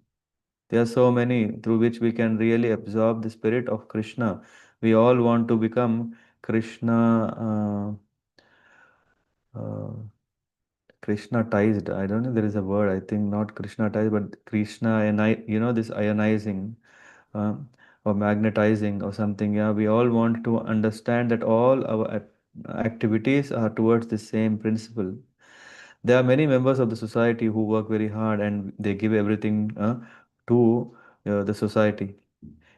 There are so many through which we can really absorb the spirit of Krishna. We all want to become Krishna, Krishnatized. I don't know, there is a word. I think not Krishnatized, but Krishna, this ionizing uh, or magnetizing or something. Yeah, we all want to understand that all our activities are towards the same principle. There are many members of the society who work very hard and they give everything to the society.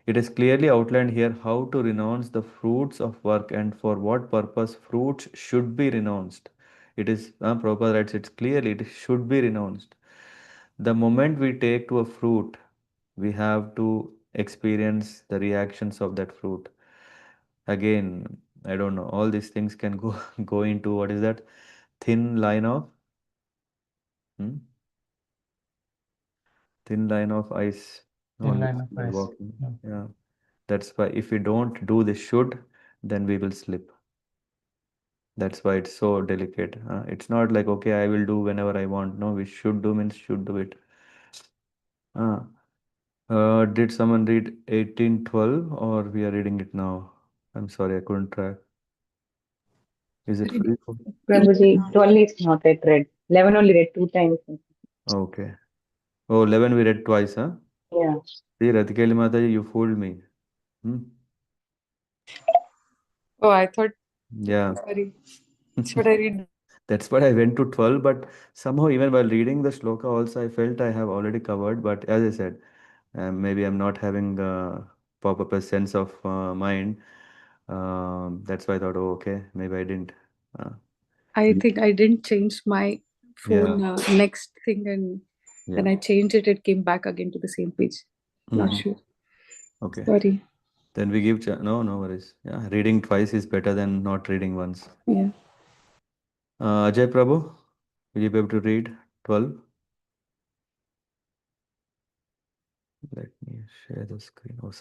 It is clearly outlined here how to renounce the fruits of work and for what purpose fruits should be renounced. It is, Prabhupada writes, it's clearly, it should be renounced. The moment we take to a fruit, we have to experience the reactions of that fruit. Again, I don't know, all these things can go, go into what is that thin line of, hmm? Thin line of ice Thin on which line of we are ice. walking. Yeah. Yeah. That's why if we don't do the should, then we will slip. That's why it's so delicate. It's not like, okay, I will do whenever I want. No, we should do means should do it. Uh, did someone read 1812 or we are reading it now? I'm sorry, I couldn't track. Is it free? Prabhuji, 12 is not yet read. 11 only read 2 times. Okay. Oh, 11 we read twice, huh? Yeah. See, Radhikali Mataji, you fooled me. Hmm? Oh, I thought, Yeah. sorry. Should I read? That's why I went to 12, but somehow even while reading the shloka also I felt I have already covered. But as I said, maybe I'm not having pop-up a sense of mind. That's why I thought, oh, okay, maybe I didn't. Uh, I think I didn't change my yeah. phone next thing, and Yeah. when I changed it, it came back again to the same page. Not Mhm. sure. Okay. Sorry. Then we give no, no worries. Yeah, reading twice is better than not reading once. Yeah. Ajay Prabhu, will you be able to read 12? Let me share the screen. Oh,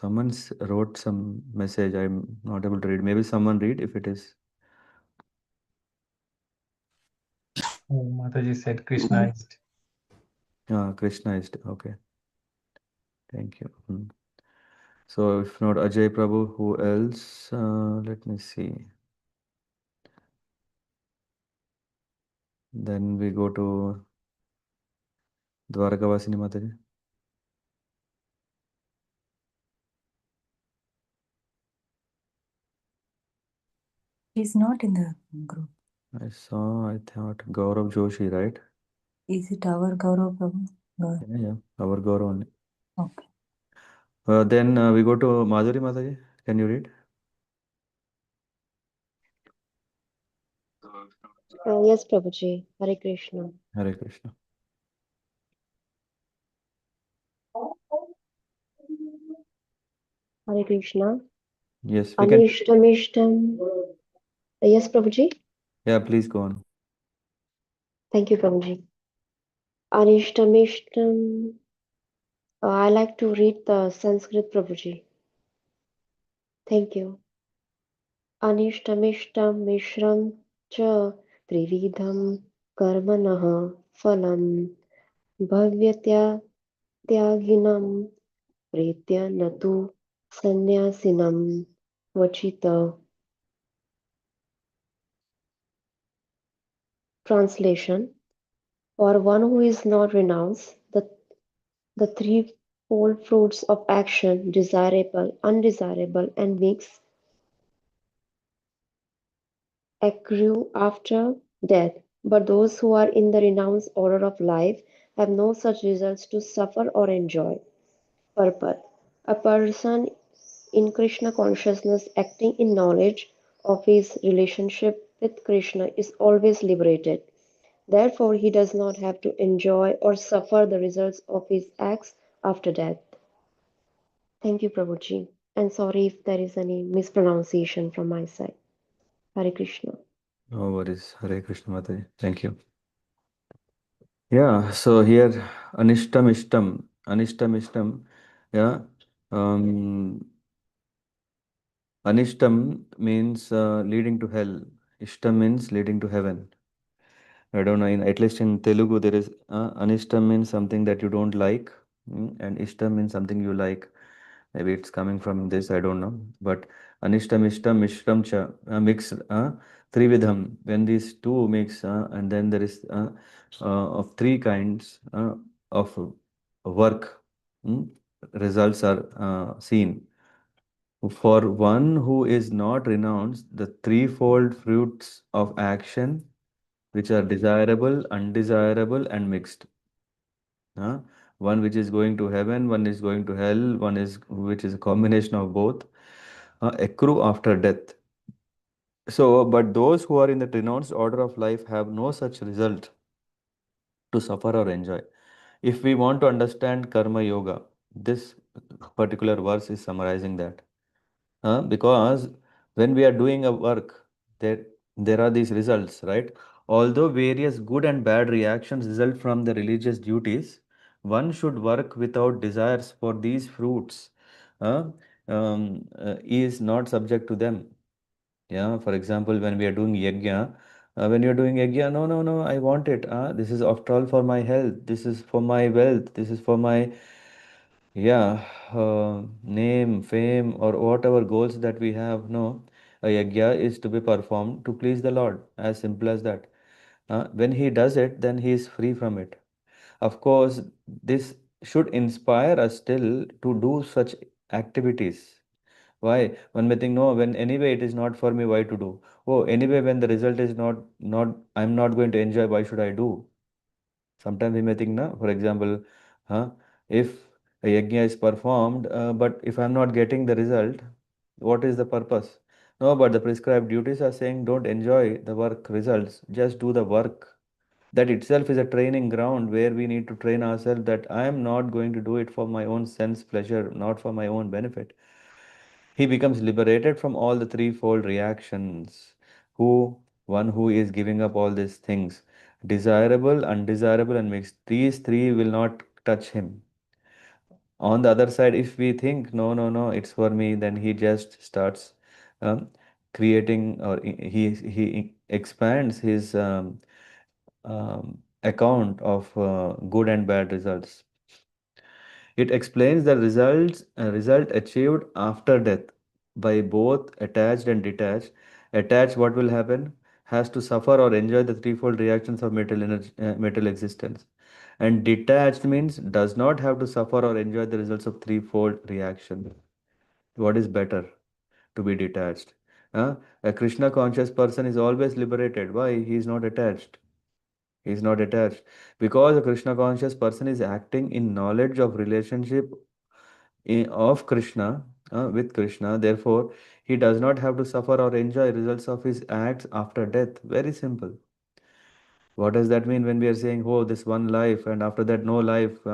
wrote some message. I'm not able to read. Maybe someone read if it is. Oh, Mataji said Krishnaized. Krishna is okay. Thank you. So if not Ajay Prabhu, who else? Let me see. Then we go to Dwarakavasini Mataji. He's not in the group. I thought Gaurav Joshi, right? Is it our Gaurav Prabhu? Yeah, our Gaurav only. Okay. Then we go to Madhuri Mataji. Can you read? Yes, Prabhuji. Hare Krishna. Hare Krishna. Hare Krishna. Yes, we can. Anishtamishtam. Yes, Prabhuji. Yeah, please go on. Thank you, Prabhuji. Anishtamishtam. I like to read the Sanskrit, Prabhuji. Thank you. अनिष्टमिष्टं मिश्रं च त्रिविधं कर्मणः फलं भव्यत्यागिनं प्रेत्य न तु सन्न्यासिनं क्वचित् Translation: For one who is not renounced, the threefold fruits of action, desirable, undesirable, and mixed, accrue after death, but those who are in the renounced order of life have no such results to suffer or enjoy. Purport: A person in Krishna consciousness acting in knowledge of his relationship with Krishna is always liberated. Therefore, he does not have to enjoy or suffer the results of his acts after death. Thank you, Prabhuji. And sorry if there is any mispronunciation from my side. Hare Krishna. No worries. Hare Krishna Mataji. Thank you. Yeah, so here Anishtam Ishtam. Anishtam Ishtam. Yeah. Um, Anishtam means leading to hell. Ishtam means leading to heaven. I don't know, at least in Telugu, there is Anishtam means something that you don't like, and Ishtam means something you like. Maybe it's coming from this, I don't know. But Anishtam, Ishtam, Mishram, Cha, mix, Trividham. When these two mix, and then there is of three kinds of work, mm, results are seen. For one who is not renounced, the threefold fruits of action which are desirable, undesirable, and mixed. Huh? One which is going to heaven, one is going to hell, one is which is a combination of both, accrue after death. So, but those who are in the renounced order of life have no such result to suffer or enjoy. If we want to understand karma yoga, this particular verse is summarizing that. Because when we are doing a work, there are these results, right? Although various good and bad reactions result from the religious duties, one should work without desires for these fruits. Uh, is not subject to them. Yeah, for example, when we are doing yajna, when you're doing yajna, no, no, no, I want it. This is after all for my health. This is for my wealth. This is for my, yeah, name, fame, or whatever goals that we have. No, a yajna is to be performed to please the Lord. As simple as that. When he does it, then he is free from it. Of course, this should inspire us still to do such activities. Why? One may think, no, when anyway it is not for me, why to do? Oh, anyway, when the result is not, I'm not going to enjoy, why should I do? Sometimes we may think, na, for example, if a yajna is performed, but if I'm not getting the result, what is the purpose? No, but the prescribed duties are saying don't enjoy the work results, just do the work. That itself is a training ground where we need to train ourselves that I am not going to do it for my own sense pleasure, not for my own benefit. He becomes liberated from all the threefold reactions. One who is giving up all these things, desirable, undesirable, and mixed. These three will not touch him. On the other side, if we think, no, no, no, it's for me, then he just starts um, creating, or he expands his account of good and bad results. It explains the result achieved after death by both attached and detached. Attached, what will happen? Has to suffer or enjoy the threefold reactions of material existence. And detached means does not have to suffer or enjoy the results of threefold reaction. What is better? To be detached. A Krishna conscious person is always liberated. Why? He is not attached. He is not attached. Because a Krishna conscious person is acting in knowledge of relationship of Krishna with Krishna. Therefore, he does not have to suffer or enjoy results of his acts after death. Very simple. What does that mean when we are saying, oh, this one life and after that no life?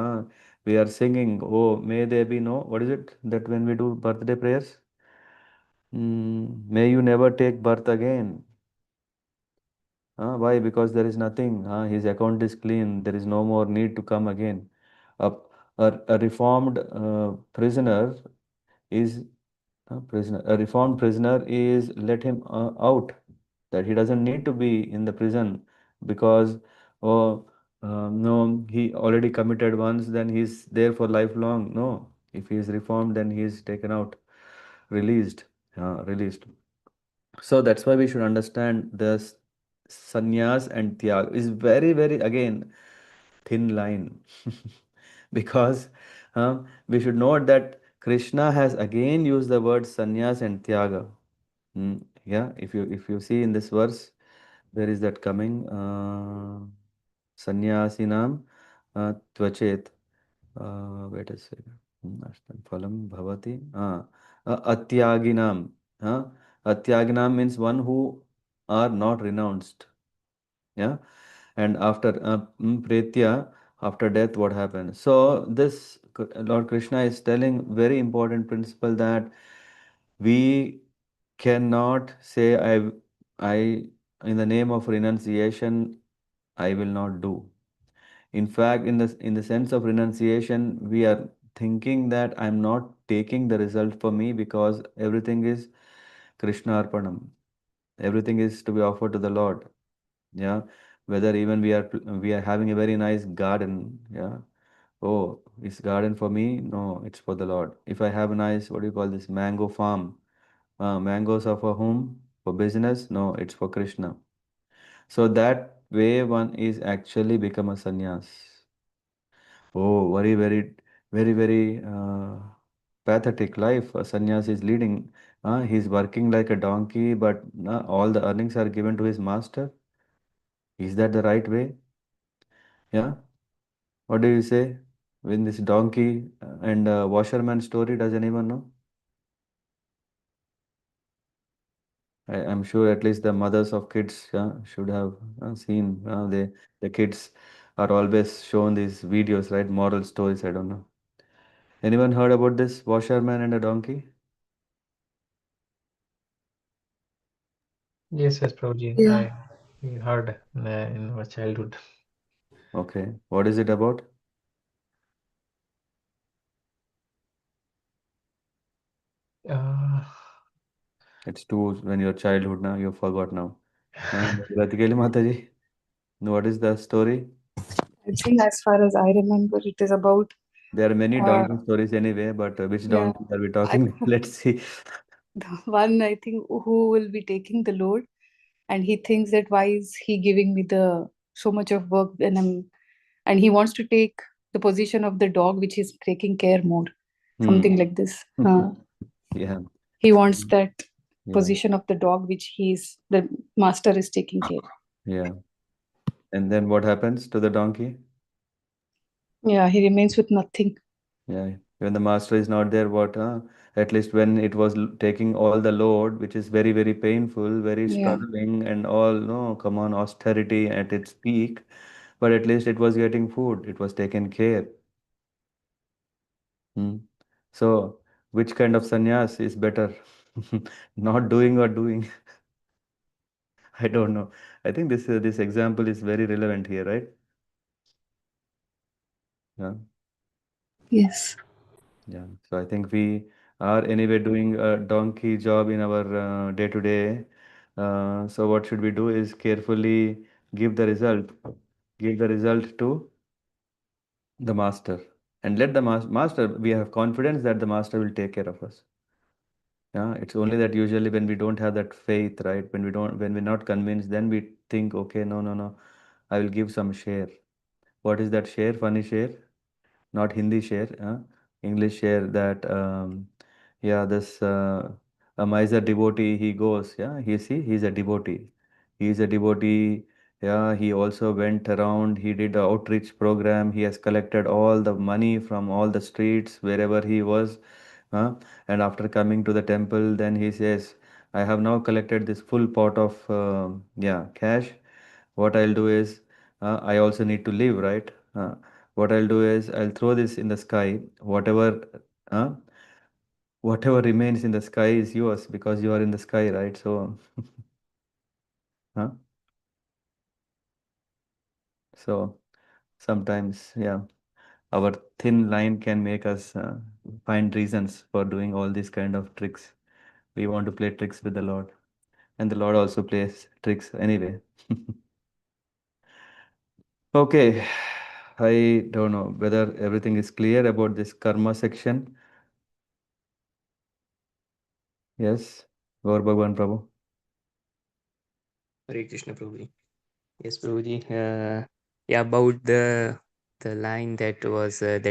We are singing, oh, may there be no, what is it that when we do birthday prayers? May you never take birth again. Why? Because there is nothing. His account is clean. There is no more need to come again. A, a reformed prisoner is a reformed prisoner is let him out. That he doesn't need to be in the prison because oh no, he already committed once, then he's there for lifelong. No, if he is reformed, then he is taken out, released, released. So that's why we should understand this sannyas and tyag is very, very, again, thin line. Because we should note that Krishna has again used the word sannyas and tyaga. Yeah, if you see in this verse, where is that coming? Sannyasinam tvachet. Wait a second. Ashtam phalam bhavati. Atyaginam. Atyaginam means one who are not renounced. Yeah. And after pretya, after death, what happens? So this Lord Krishna is telling very important principle that we cannot say I in the name of renunciation I will not do. In fact, in the sense of renunciation, we are thinking that I'm not taking the result for me because everything is Krishna Arpanam. Everything is to be offered to the Lord. Yeah. Whether even we are having a very nice garden. Yeah. Oh, it's garden for me? No, it's for the Lord. If I have a nice, what do you call this, mango farm? Mangoes are for whom? For business? No, it's for Krishna. So that way one is actually become a sannyas. Oh, very, very, very, very pathetic life a sannyas is leading. He's working like a donkey, but all the earnings are given to his master. Is that the right way? Yeah. What do you say? When this donkey and washerman story, does anyone know? I'm sure at least the mothers of kids should have seen. The kids are always shown these videos, right? Moral stories. I don't know. Anyone heard about this washerman and a donkey? Yes, Prabhuji. Yeah. I heard in our childhood. Okay. What is it about? Uh, It's too when your childhood now you forgot now. Ratikeli Mataji, what is the story? I think as far as I remember, it is about There are many uh, donkey stories anyway, but which yeah, donkey are we I, talking? Let's see. the one I think who will be taking the load, and he thinks that why is he giving me the so much of work, and he wants to take the position of the dog, which is taking care more, Hmm. something like this. Yeah, He wants that yeah, position of the dog, which the master is taking care. yeah. And then what happens to the donkey? Yeah, he remains with nothing. Yeah, when the master is not there, what? At least when it was taking all the load, which is very, very painful, very Yeah. struggling, and all, no, come on, austerity at its peak. But at least it was getting food, it was taken care. Hmm. So, which kind of sannyas is better? Not doing or doing? I don't know. I think this example is very relevant here, right? Yeah, Yes. yeah. So I think we are anyway doing a donkey job in our day to day. So what should we do is carefully give the result, give the result to the master, and let the master. We have confidence that the master will take care of us. Yeah, it's only that usually when we don't have that faith, right? When we're not convinced, then we think, okay, no, no, no, I will give some share. What is that share? Funny share, not Hindi share, English share that, yeah, this a miser devotee, he goes, yeah, he's a devotee. He's a devotee. Yeah, he also went around, he did a outreach program, he has collected all the money from all the streets wherever he was. Huh? And after coming to the temple, then he says, I have now collected this full pot of yeah, cash. What I'll do is, I also need to live, right? What I'll do is I'll throw this in the sky. Uh, whatever remains in the sky is yours because you are in the sky, right? So, huh? So sometimes, yeah, our thin line can make us find reasons for doing all these kind of tricks. We want to play tricks with the Lord, and the Lord also plays tricks anyway. Okay, I don't know whether everything is clear about this karma section. Yes, Gaur Bhagwan Prabhu. Hare Krishna Prabhuji. Yes, Prabhuji. Yeah, about the line that was that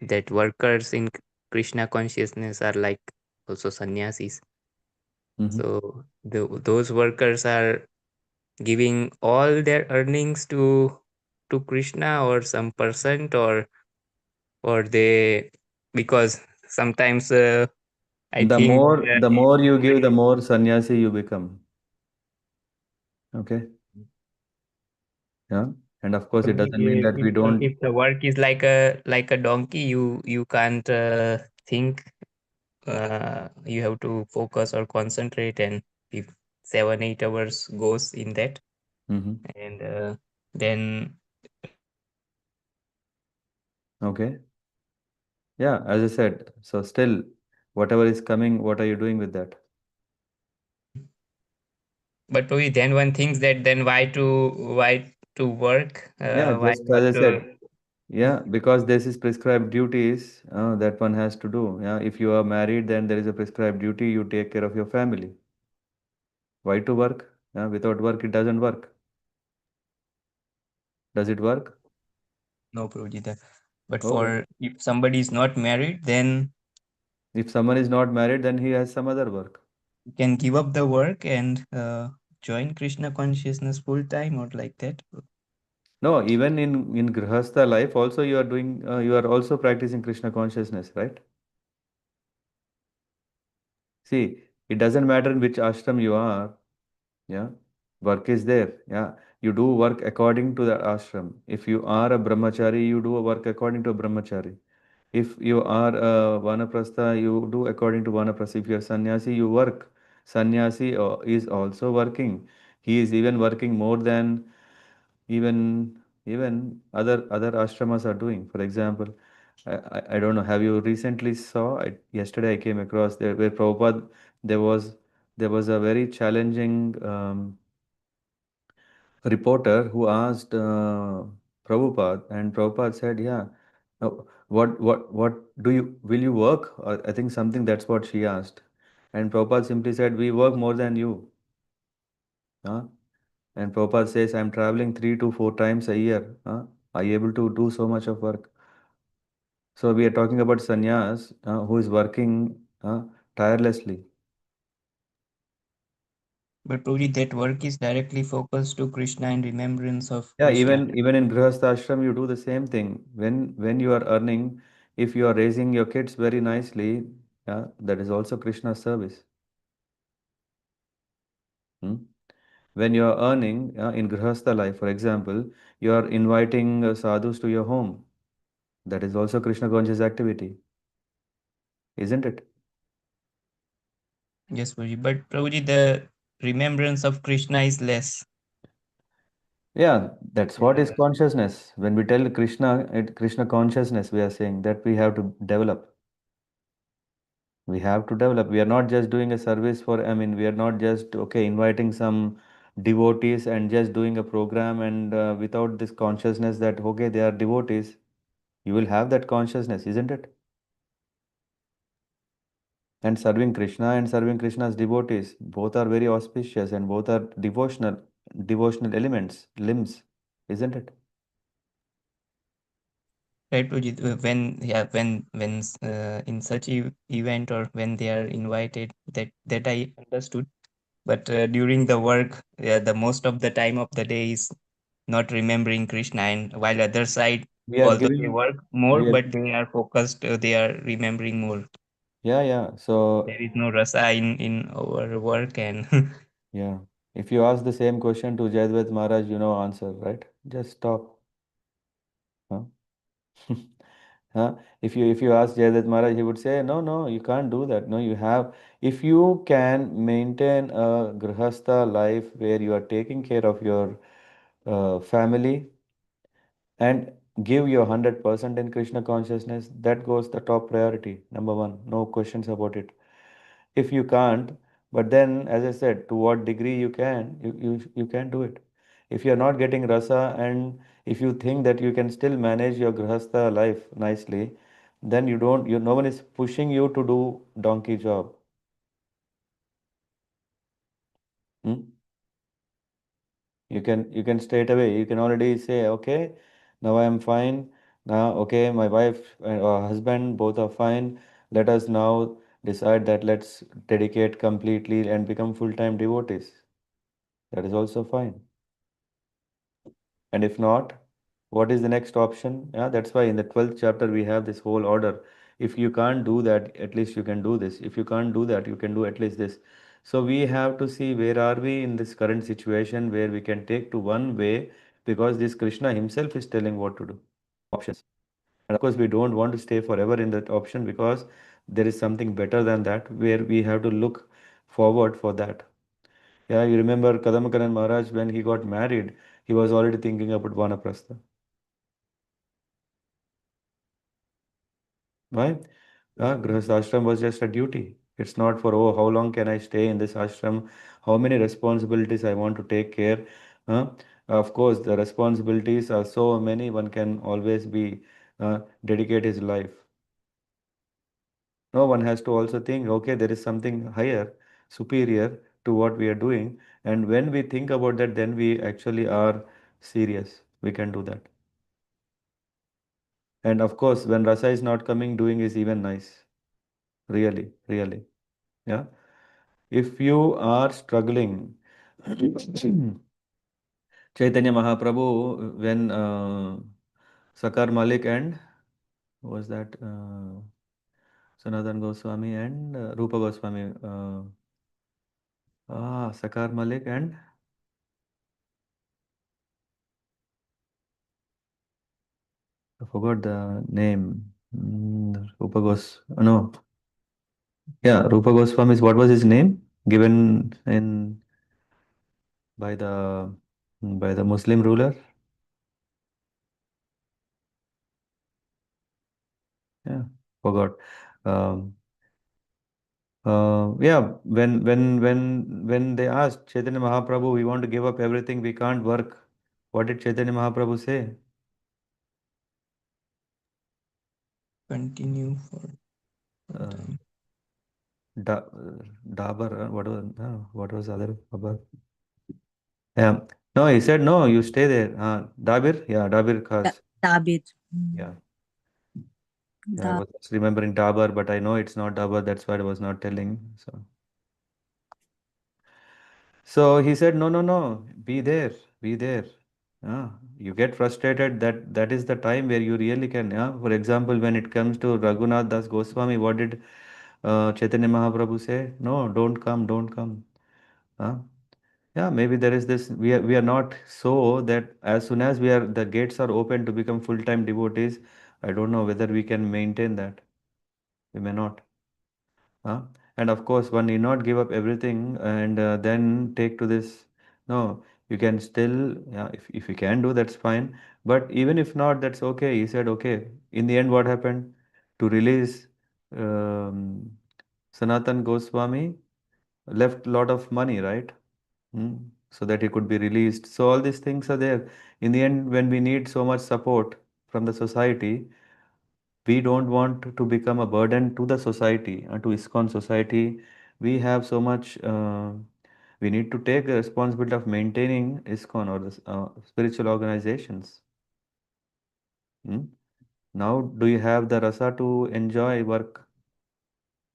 that workers in Krishna consciousness are like also sannyasis. Mm-hmm. So those workers are giving all their earnings to Krishna or some percent, or they, because sometimes I think The more you give, the more sannyasi you become. Okay. Yeah. And of course, it doesn't mean that we don't. if the work is like a donkey, you can't think. You have to focus or concentrate, and if 7-8 hours goes in that, Mm-hmm. and then Okay. Yeah. As I said, so still, whatever is coming, what are you doing with that? But Prabhuji, then one thinks that then why to work? Yeah, Why just as not I to? said, yeah, because this is prescribed duties that one has to do. Yeah, if you are married, then there is a prescribed duty. You take care of your family. Why to work? Yeah, without work, it doesn't work. Does it work? No, Prabhuji. But Okay. for if somebody is not married, then If someone is not married, then he has some other work. you can give up the work and join Krishna consciousness full time or like that. No, even in Grihastha life, also you are also practicing Krishna consciousness, right? See, it doesn't matter in which ashram you are. Yeah, work is there. Yeah, you do work according to the ashram. If you are a brahmachari, you do a work according to a brahmachari. If you are a vanaprastha, you do according to vanaprastha. If you are sannyasi, you work. Sannyasi is also working. He is even working more than even other ashramas are doing. For example, I don't know. Have you recently saw? Yesterday I came across there where Prabhupada there was there was a very challenging reporter who asked Prabhupada, and Prabhupada said, "Yeah, what do you will you work?" Or I think something that's what she asked, and Prabhupada simply said, "We work more than you." Huh? And Prabhupada says, "I'm traveling 3 to 4 times a year. Huh? Are you able to do so much of work?" So we are talking about sannyas who is working tirelessly. But Prabhuji, that work is directly focused to Krishna and remembrance of Yeah, Krishna. even in Grihastha ashram, you do the same thing. When you are earning, if you are raising your kids very nicely, yeah, that is also Krishna's service. Hmm? When you are earning in Grihastha life, for example, you are inviting sadhus to your home. That is also Krishna conscious activity, isn't it? Yes, Prabhuji. But Prabhuji, the remembrance of Krishna is less. Yeah, that's what is Yeah. consciousness. When we tell Krishna consciousness, we are saying that we have to develop. We have to develop. We are not just doing a service for, I mean, we are not just, okay, inviting some devotees and just doing a program and without this consciousness that, okay, they are devotees. You will have that consciousness, isn't it? And serving Krishna and serving Krishna's devotees, both are very auspicious and both are devotional elements, limbs, isn't it? Right, Prabhuji. When in such event or when they are invited, that I understood. But during the work, the most of the time of the day is not remembering Krishna, and while other side, We are although they giving, work more, we are, but they are focused, they are remembering more. yeah, yeah. So, There is no rasa in our work, and yeah. If you ask the same question to Jayadvaita Maharaj, you know answer, right? Just stop. Huh? Huh? If you ask Jayadvaita Maharaj, he would say, no, no, you can't do that. No, you have. If you can maintain a grihastha life where you are taking care of your family and give your 100% in Krishna consciousness, that goes the top priority. Number one, no questions about it. If you can't, but then as I said, to what degree you can, you can do it. If you're not getting rasa and if you think that you can still manage your grihastha life nicely, then you don't, you no one is pushing you to do donkey job. Hmm? You can straight away, you can already say, okay, now I am fine. Now, okay, my wife or husband both are fine. Let us now decide that let's dedicate completely and become full-time devotees. That is also fine. And if not, what is the next option? Yeah, that's why in the 12th chapter we have this whole order. If you can't do that, at least you can do this. If you can't do that, you can do at least this. So we have to see where are we in this current situation where we can take to one way because this Krishna himself is telling what to do. Options. And of course, we don't want to stay forever in that option because there is something better than that where we have to look forward for that. Yeah, you remember Kadamakaran Maharaj when he got married, he was already thinking about Vanaprastha. Why? Grihastha ashram was just a duty. It's not for, oh, how long can I stay in this ashram? How many responsibilities I want to take care? Huh? Of course, the responsibilities are so many, one can always be dedicate his life. No, one has to also think, okay, there is something higher, superior to what we are doing. And when we think about that, then we actually are serious. We can do that. And of course, when rasa is not coming, doing is even nice. Really, really. Yeah. If you are struggling, Chaitanya Mahaprabhu, when Sakar Malik and who was that Sanatan Goswami and Rupa Goswami, Sakar Malik and I forgot the name. Rupa no, yeah, Rupa Goswami is what was his name given in by the Muslim ruler? Yeah, forgot. Um, yeah, when they asked Chaitanya Mahaprabhu, we want to give up everything, we can't work. What did Chaitanya Mahaprabhu say? Continue for some Uh, time. da, Dabar, what was the other Babar? Yeah, no, he said no, you stay there. Dabir, yeah, Dabir Khas. Dabit. Yeah, yeah, I Da- was just remembering Dabar, but I know it's not Dabar. That's why I was not telling. So he said, no, no, no, be there, be there. You get frustrated. That is the time where you really can. Yeah? For example, when it comes to Raghunath Das Goswami, what did Chaitanya Mahaprabhu say? No, don't come, don't come. Huh? Yeah, maybe there is this. We are not so that as soon as we are the gates are open to become full-time devotees. I don't know whether we can maintain that. We may not. Huh? And of course, one need not give up everything and then take to this. No, you can still, yeah, if you can do, that's fine. But even if not, that's okay. He said, okay. In the end, what happened? To release um, Sanatan Goswami left lot of money, right? Hmm. So that he could be released. So all these things are there. In the end, when we need so much support from the society, we don't want to become a burden to the society and to ISKCON society. We have so much, we need to take the responsibility of maintaining ISKCON or the spiritual organizations. Hmm? Now, do you have the rasa to enjoy work?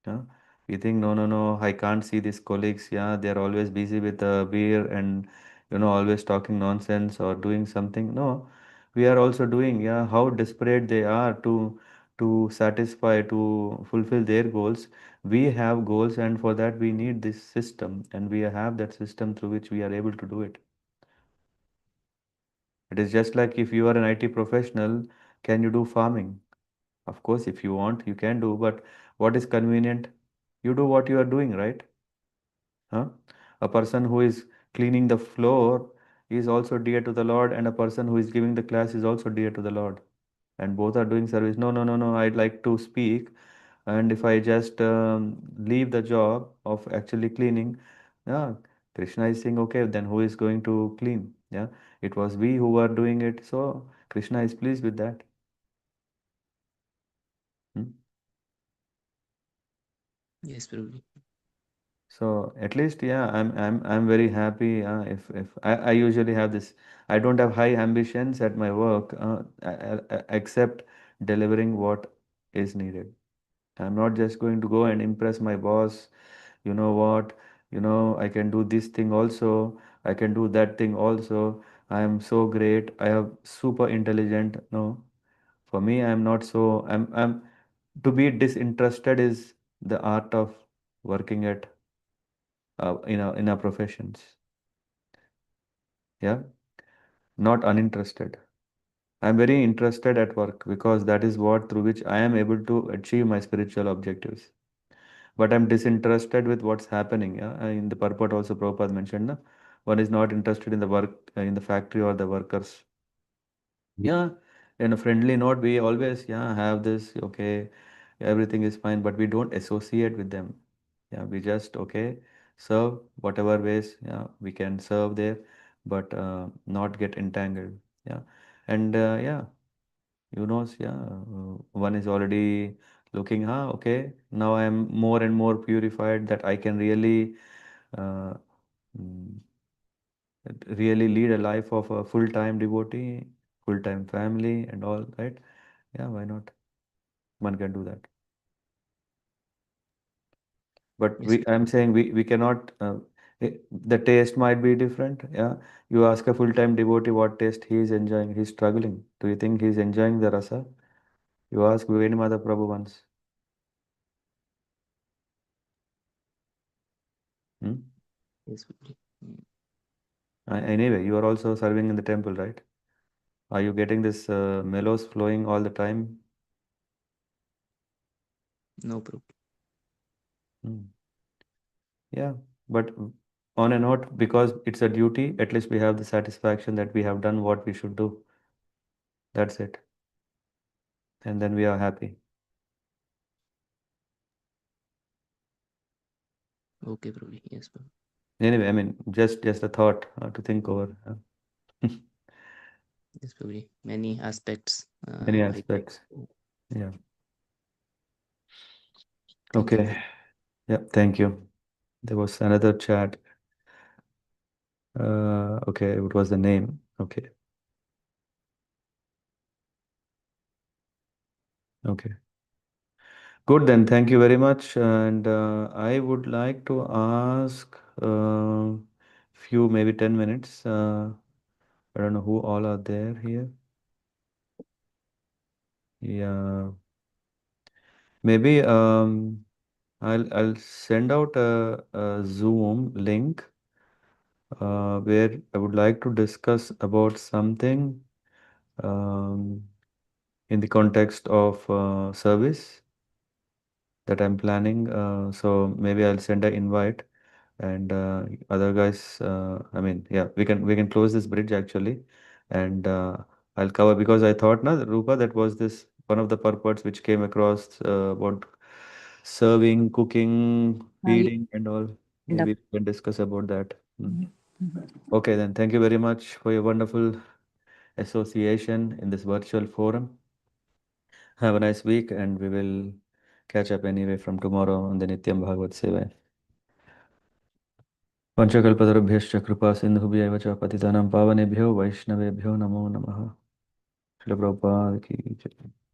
Yeah. We think, no, no, no, I can't see these colleagues. Yeah, they're always busy with the beer and, always talking nonsense or doing something. No, we are also doing, yeah, how desperate they are to satisfy, to fulfill their goals. We have goals, and for that we need this system, and we have that system through which we are able to do it. It is just like if you are an IT professional, can you do farming? Of course, if you want, you can do, but what is convenient? You do what you are doing, right? Huh? A person who is cleaning the floor is also dear to the Lord, and a person who is giving the class is also dear to the Lord. And both are doing service. No, no, no, no. I'd like to speak, and if I just leave the job of actually cleaning, yeah, Krishna is saying, okay, then who is going to clean? Yeah, it was we who were doing it, so Krishna is pleased with that. Hmm? Yes, Prabhuji. So at least, yeah, I'm very happy. If I usually have this, I don't have high ambitions at my work, except delivering what is needed. I'm not just going to go and impress my boss. You know what? I can do this thing also. I can do that thing also. I am so great. I have super intelligent. No, for me, I'm not so. I'm to be disinterested is the art of working at in our professions. Yeah, not uninterested. I'm very interested at work because that is what through which I am able to achieve my spiritual objectives. But I'm disinterested with what's happening. Yeah, in the purport also Prabhupada mentioned, na? One is not interested in the work in the factory or the workers. Yeah, in a friendly note, we always have this. Okay, everything is fine, but we don't associate with them. Yeah, we just okay, serve whatever ways, yeah, we can serve there, but not get entangled. Yeah, and yeah, yeah, one is already looking, okay, now I am more and more purified that I can uh, mm, really lead a life of a full-time devotee, full-time family, and all, right? Yeah, why not? One can do that. But Yes, I'm saying we cannot. The taste might be different. Yeah, you ask a full-time devotee what taste he is enjoying. He's struggling. Do you think he's enjoying the rasa? You ask Venimada Prabhu once. Hmm? yes, Prabhuji. Anyway, you are also serving in the temple, right? Are you getting this mellows flowing all the time? No, Prabhuji. Hmm. Yeah, but on a note, because it's a duty, at least we have the satisfaction that we have done what we should do. That's it. And then we are happy. Okay, Prabhuji. Yes, Prabhuji. Anyway, I mean, just a thought to think over. Yes, Prabhuji. Many aspects. Many I think. aspects. Yeah. Thank you, Okay. Prabhuji. Yeah. Thank you. There was another chat. Okay. What was the name? Okay. Okay. Good then. Thank you very much. And I would like to ask few, maybe 10 minutes. I don't know who all are there here. Yeah. Maybe I'll send out a Zoom link where I would like to discuss about something um, in the context of service that I'm planning. So maybe I'll send an invite, and other guys. I mean, yeah, we can close this bridge actually, and I'll cover because I thought, na Rupa, that was this one of the purports which came across about serving, cooking, Yeah. feeding, and all. And Maybe we can discuss about that. mhm. Okay, then. Thank you very much for your wonderful association in this virtual forum. Have a nice week, and we will catch up anyway from tomorrow on the Nityam Bhagavad Seva. Panchakalpatarubhyascha kripa sindhubhya च पतितानां पावनेभ्यो वैष्णवेभ्यो नमो नमः. Shila Prabhupada ki jai.